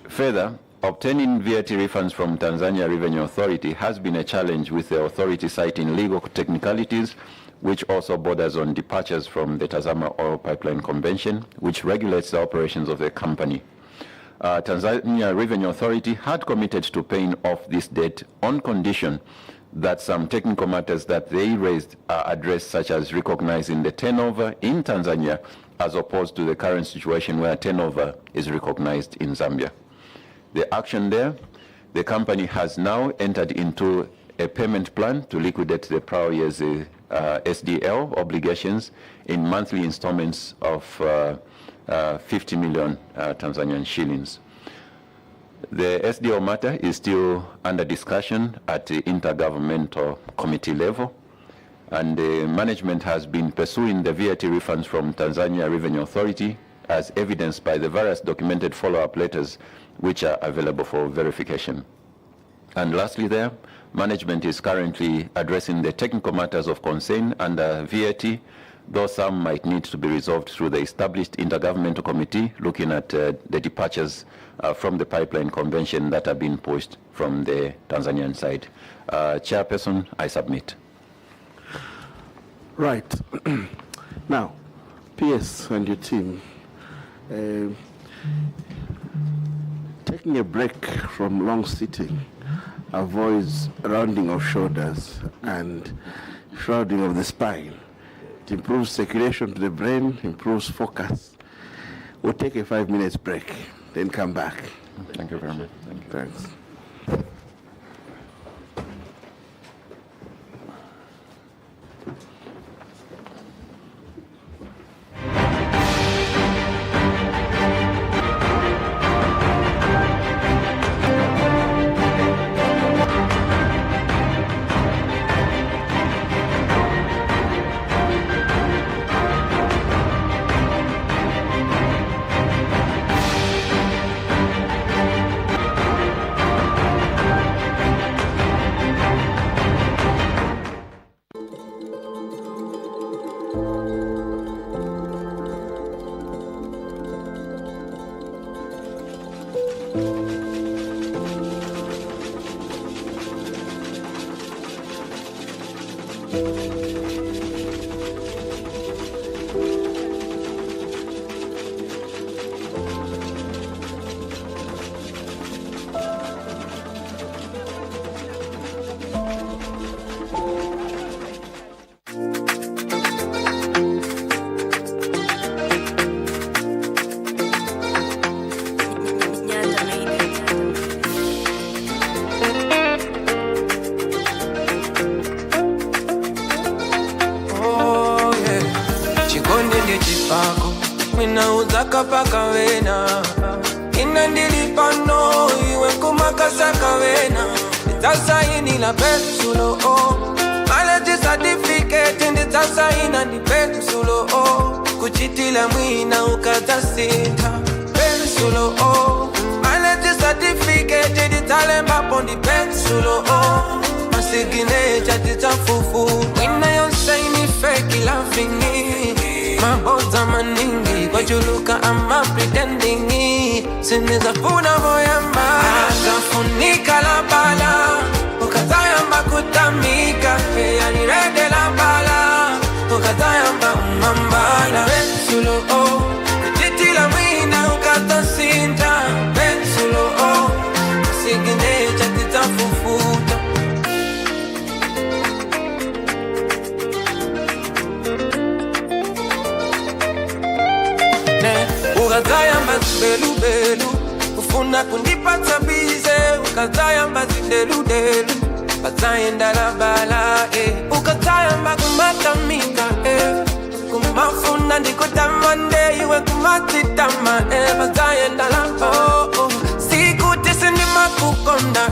Further, obtaining VAT refunds from Tanzania Revenue Authority has been a challenge, with the authority citing legal technicalities, which also borders on departures from the TAZAMA Oil Pipeline Convention, which regulates the operations of the company. Tanzania Revenue Authority had committed to paying off this debt on condition that some technical matters that they raised are addressed, such as recognizing the turnover in Tanzania as opposed to the current situation where turnover is recognized in Zambia. The action there, the company has now entered into a payment plan to liquidate the prior year's SDL obligations in monthly installments of 50 million Tanzanian shillings. The SDL matter is still under discussion at the intergovernmental committee level, and the management has been pursuing the VAT refunds from Tanzania Revenue Authority, as evidenced by the various documented follow-up letters which are available for verification. And lastly there, management is currently addressing the technical matters of concern under VAT, though some might need to be resolved through the established intergovernmental committee looking at the departures from the Pipeline Convention that have been pushed from the Tanzanian side. Chairperson, I submit. Right. Now, PS and your team, taking a break from long sitting avoids rounding of shoulders and shrouding of the spine. It improves circulation to the brain, improves focus. We'll take a 5-minute break, then come back. Thank you very much. Thanks. kawena inandilipa no iwe kumakasa kawena nitasaini la pensulo Marriage certificate nitasaina ni pensulo kuchitila mwina ukatasinta pensulo Marriage certificate nitalemba pondi pensulo Masignature titafufu Wina yosaini fake loving Maboza maningi Kwa juluka ama pretending Siniza puna boyamba Akafunika la bala Ukatayamba kutamika Yani rede la bala Ukatayamba umambala Pensulo Kujiti la mwina ukatasinta Pensulo Masignature titafufuta Ukatayamba zibelu-belu Ufuna kundipata bize Ukatayamba zidelu-delu Patayenda la bala Ukatayamba kumatamika Kumafuna ndikutamande Iwe kumatitama Patayenda la Sikutisi ni makukonda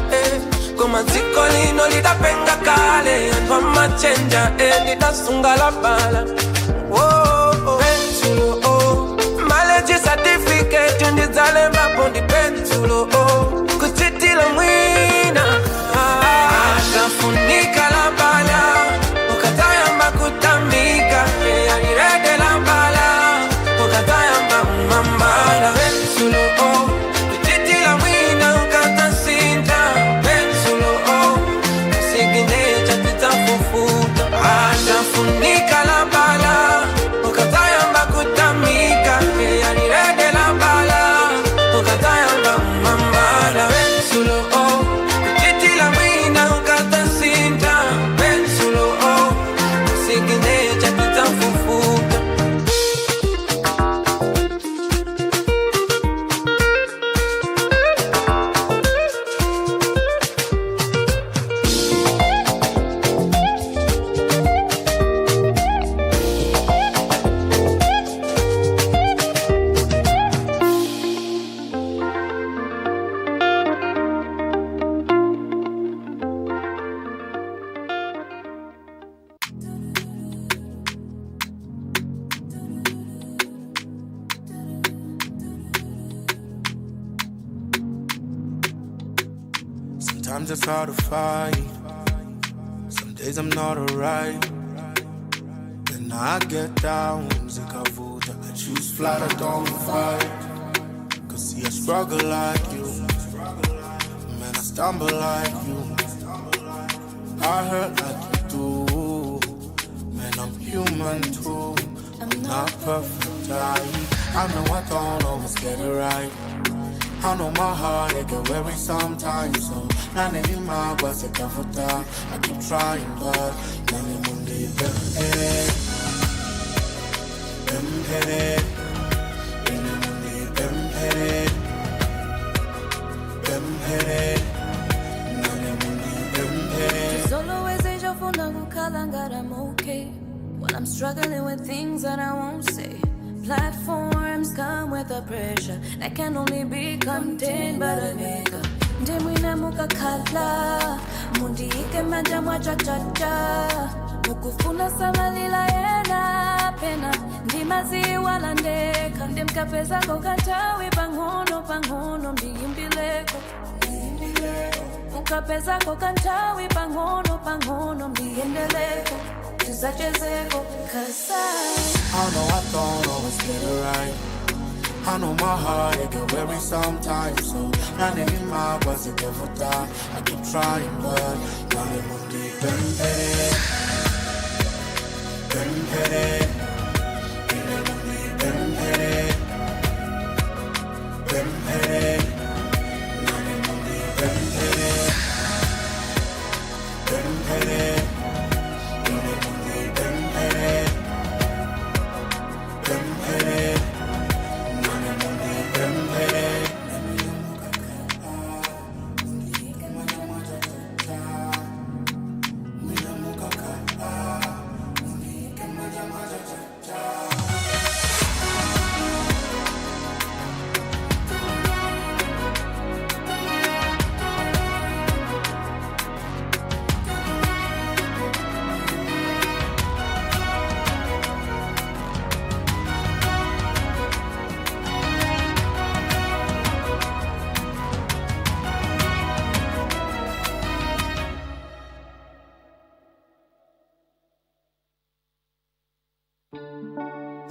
Kumaziko lino litapenga kale Andwa machenja Nitasunga la bala Pensulo Marriage certificate Ndizalemba pondi pensulo Kuchitila mwina Akafunika la bala Ukatayamba kutamika Yani rede la bala Ukatayamba umambala Pensulo Kuchitila mwina ukatasinta Pensulo Signature titafufuta Akafunika la bala Ukatayamba kutamika Yani rede la bala Ukatayamba umambala Pensulo Kuchitila mwina ukatasinta Pensulo Signature titafufuta Sometimes it's hard to fight. Some days I'm not alright. Then I get down, zikavuta. I choose flight, I don't fight. Cause see I struggle like you. Man, I stumble like you. I hurt like you do. Man, I'm human too. I'm not perfect, I know I don't always get it right. I know my heart, it get weary sometimes. So, none of my was a comforter. I keep trying, but none of them need them. Just always age of I'm okay. When I'm struggling with things that I won't say. Platforms come with a pressure that can only be contained by the maker. Ndemwina mukakhala mundi ike manja mwachachacha mukufuna samalila yena pena ndimaziwa landeka ndimkapeza kokatawi pang'ono mbiyimbileko mukapeza kokantawi pang'ono mbiyendeleko tuzachezeko I know I don't always get it right. I know my heart, it get weary sometimes. So, none of my was a devil die. I keep trying, but none of them deep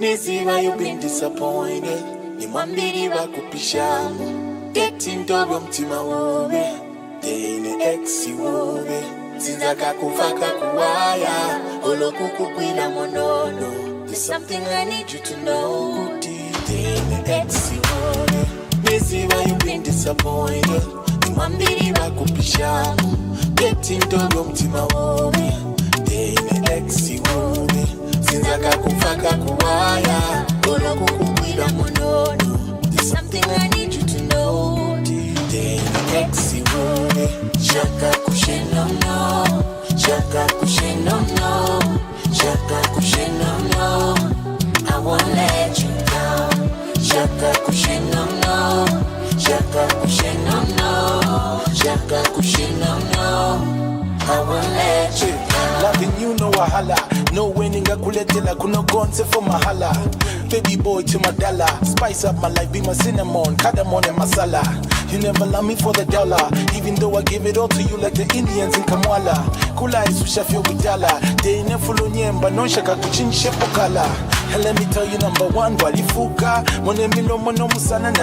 Niziva you've been disappointed. Nimwambiri bakupishamu. Getting double mtima wobe. Dine exi wobe. Sinzaka kufaka kuwaya. Olo kukukwila monono. There's something I need you to know. Dine exi wobe. Niziva you've been disappointed. Nimwambiri bakupishamu. Getting double mtima wobe. Dine exi wobe. Sinzaka kufaka kuwaya. Olo kukukwila monono. There's something I need you to know. Dine exi wobe. Shaka kusheno no. Shaka kusheno no. Shaka kusheno no. I won't let you down. Shaka kusheno no. Shaka kusheno no. Shaka kusheno no. I won't let you down. Loving you no wahala. No winning a kuletela kuno gonse for mahala. Baby boy to my dollar. Spice up my life, be my cinnamon, cardamom and masala. You never love me for the dollar, even though I give it all to you like the Indians in Kamwala. Kula isusha fio bidala. They nefulo nyemba no shaka kuchinji pokala. And let me tell you number one, walifuka. Mone milo mono musana na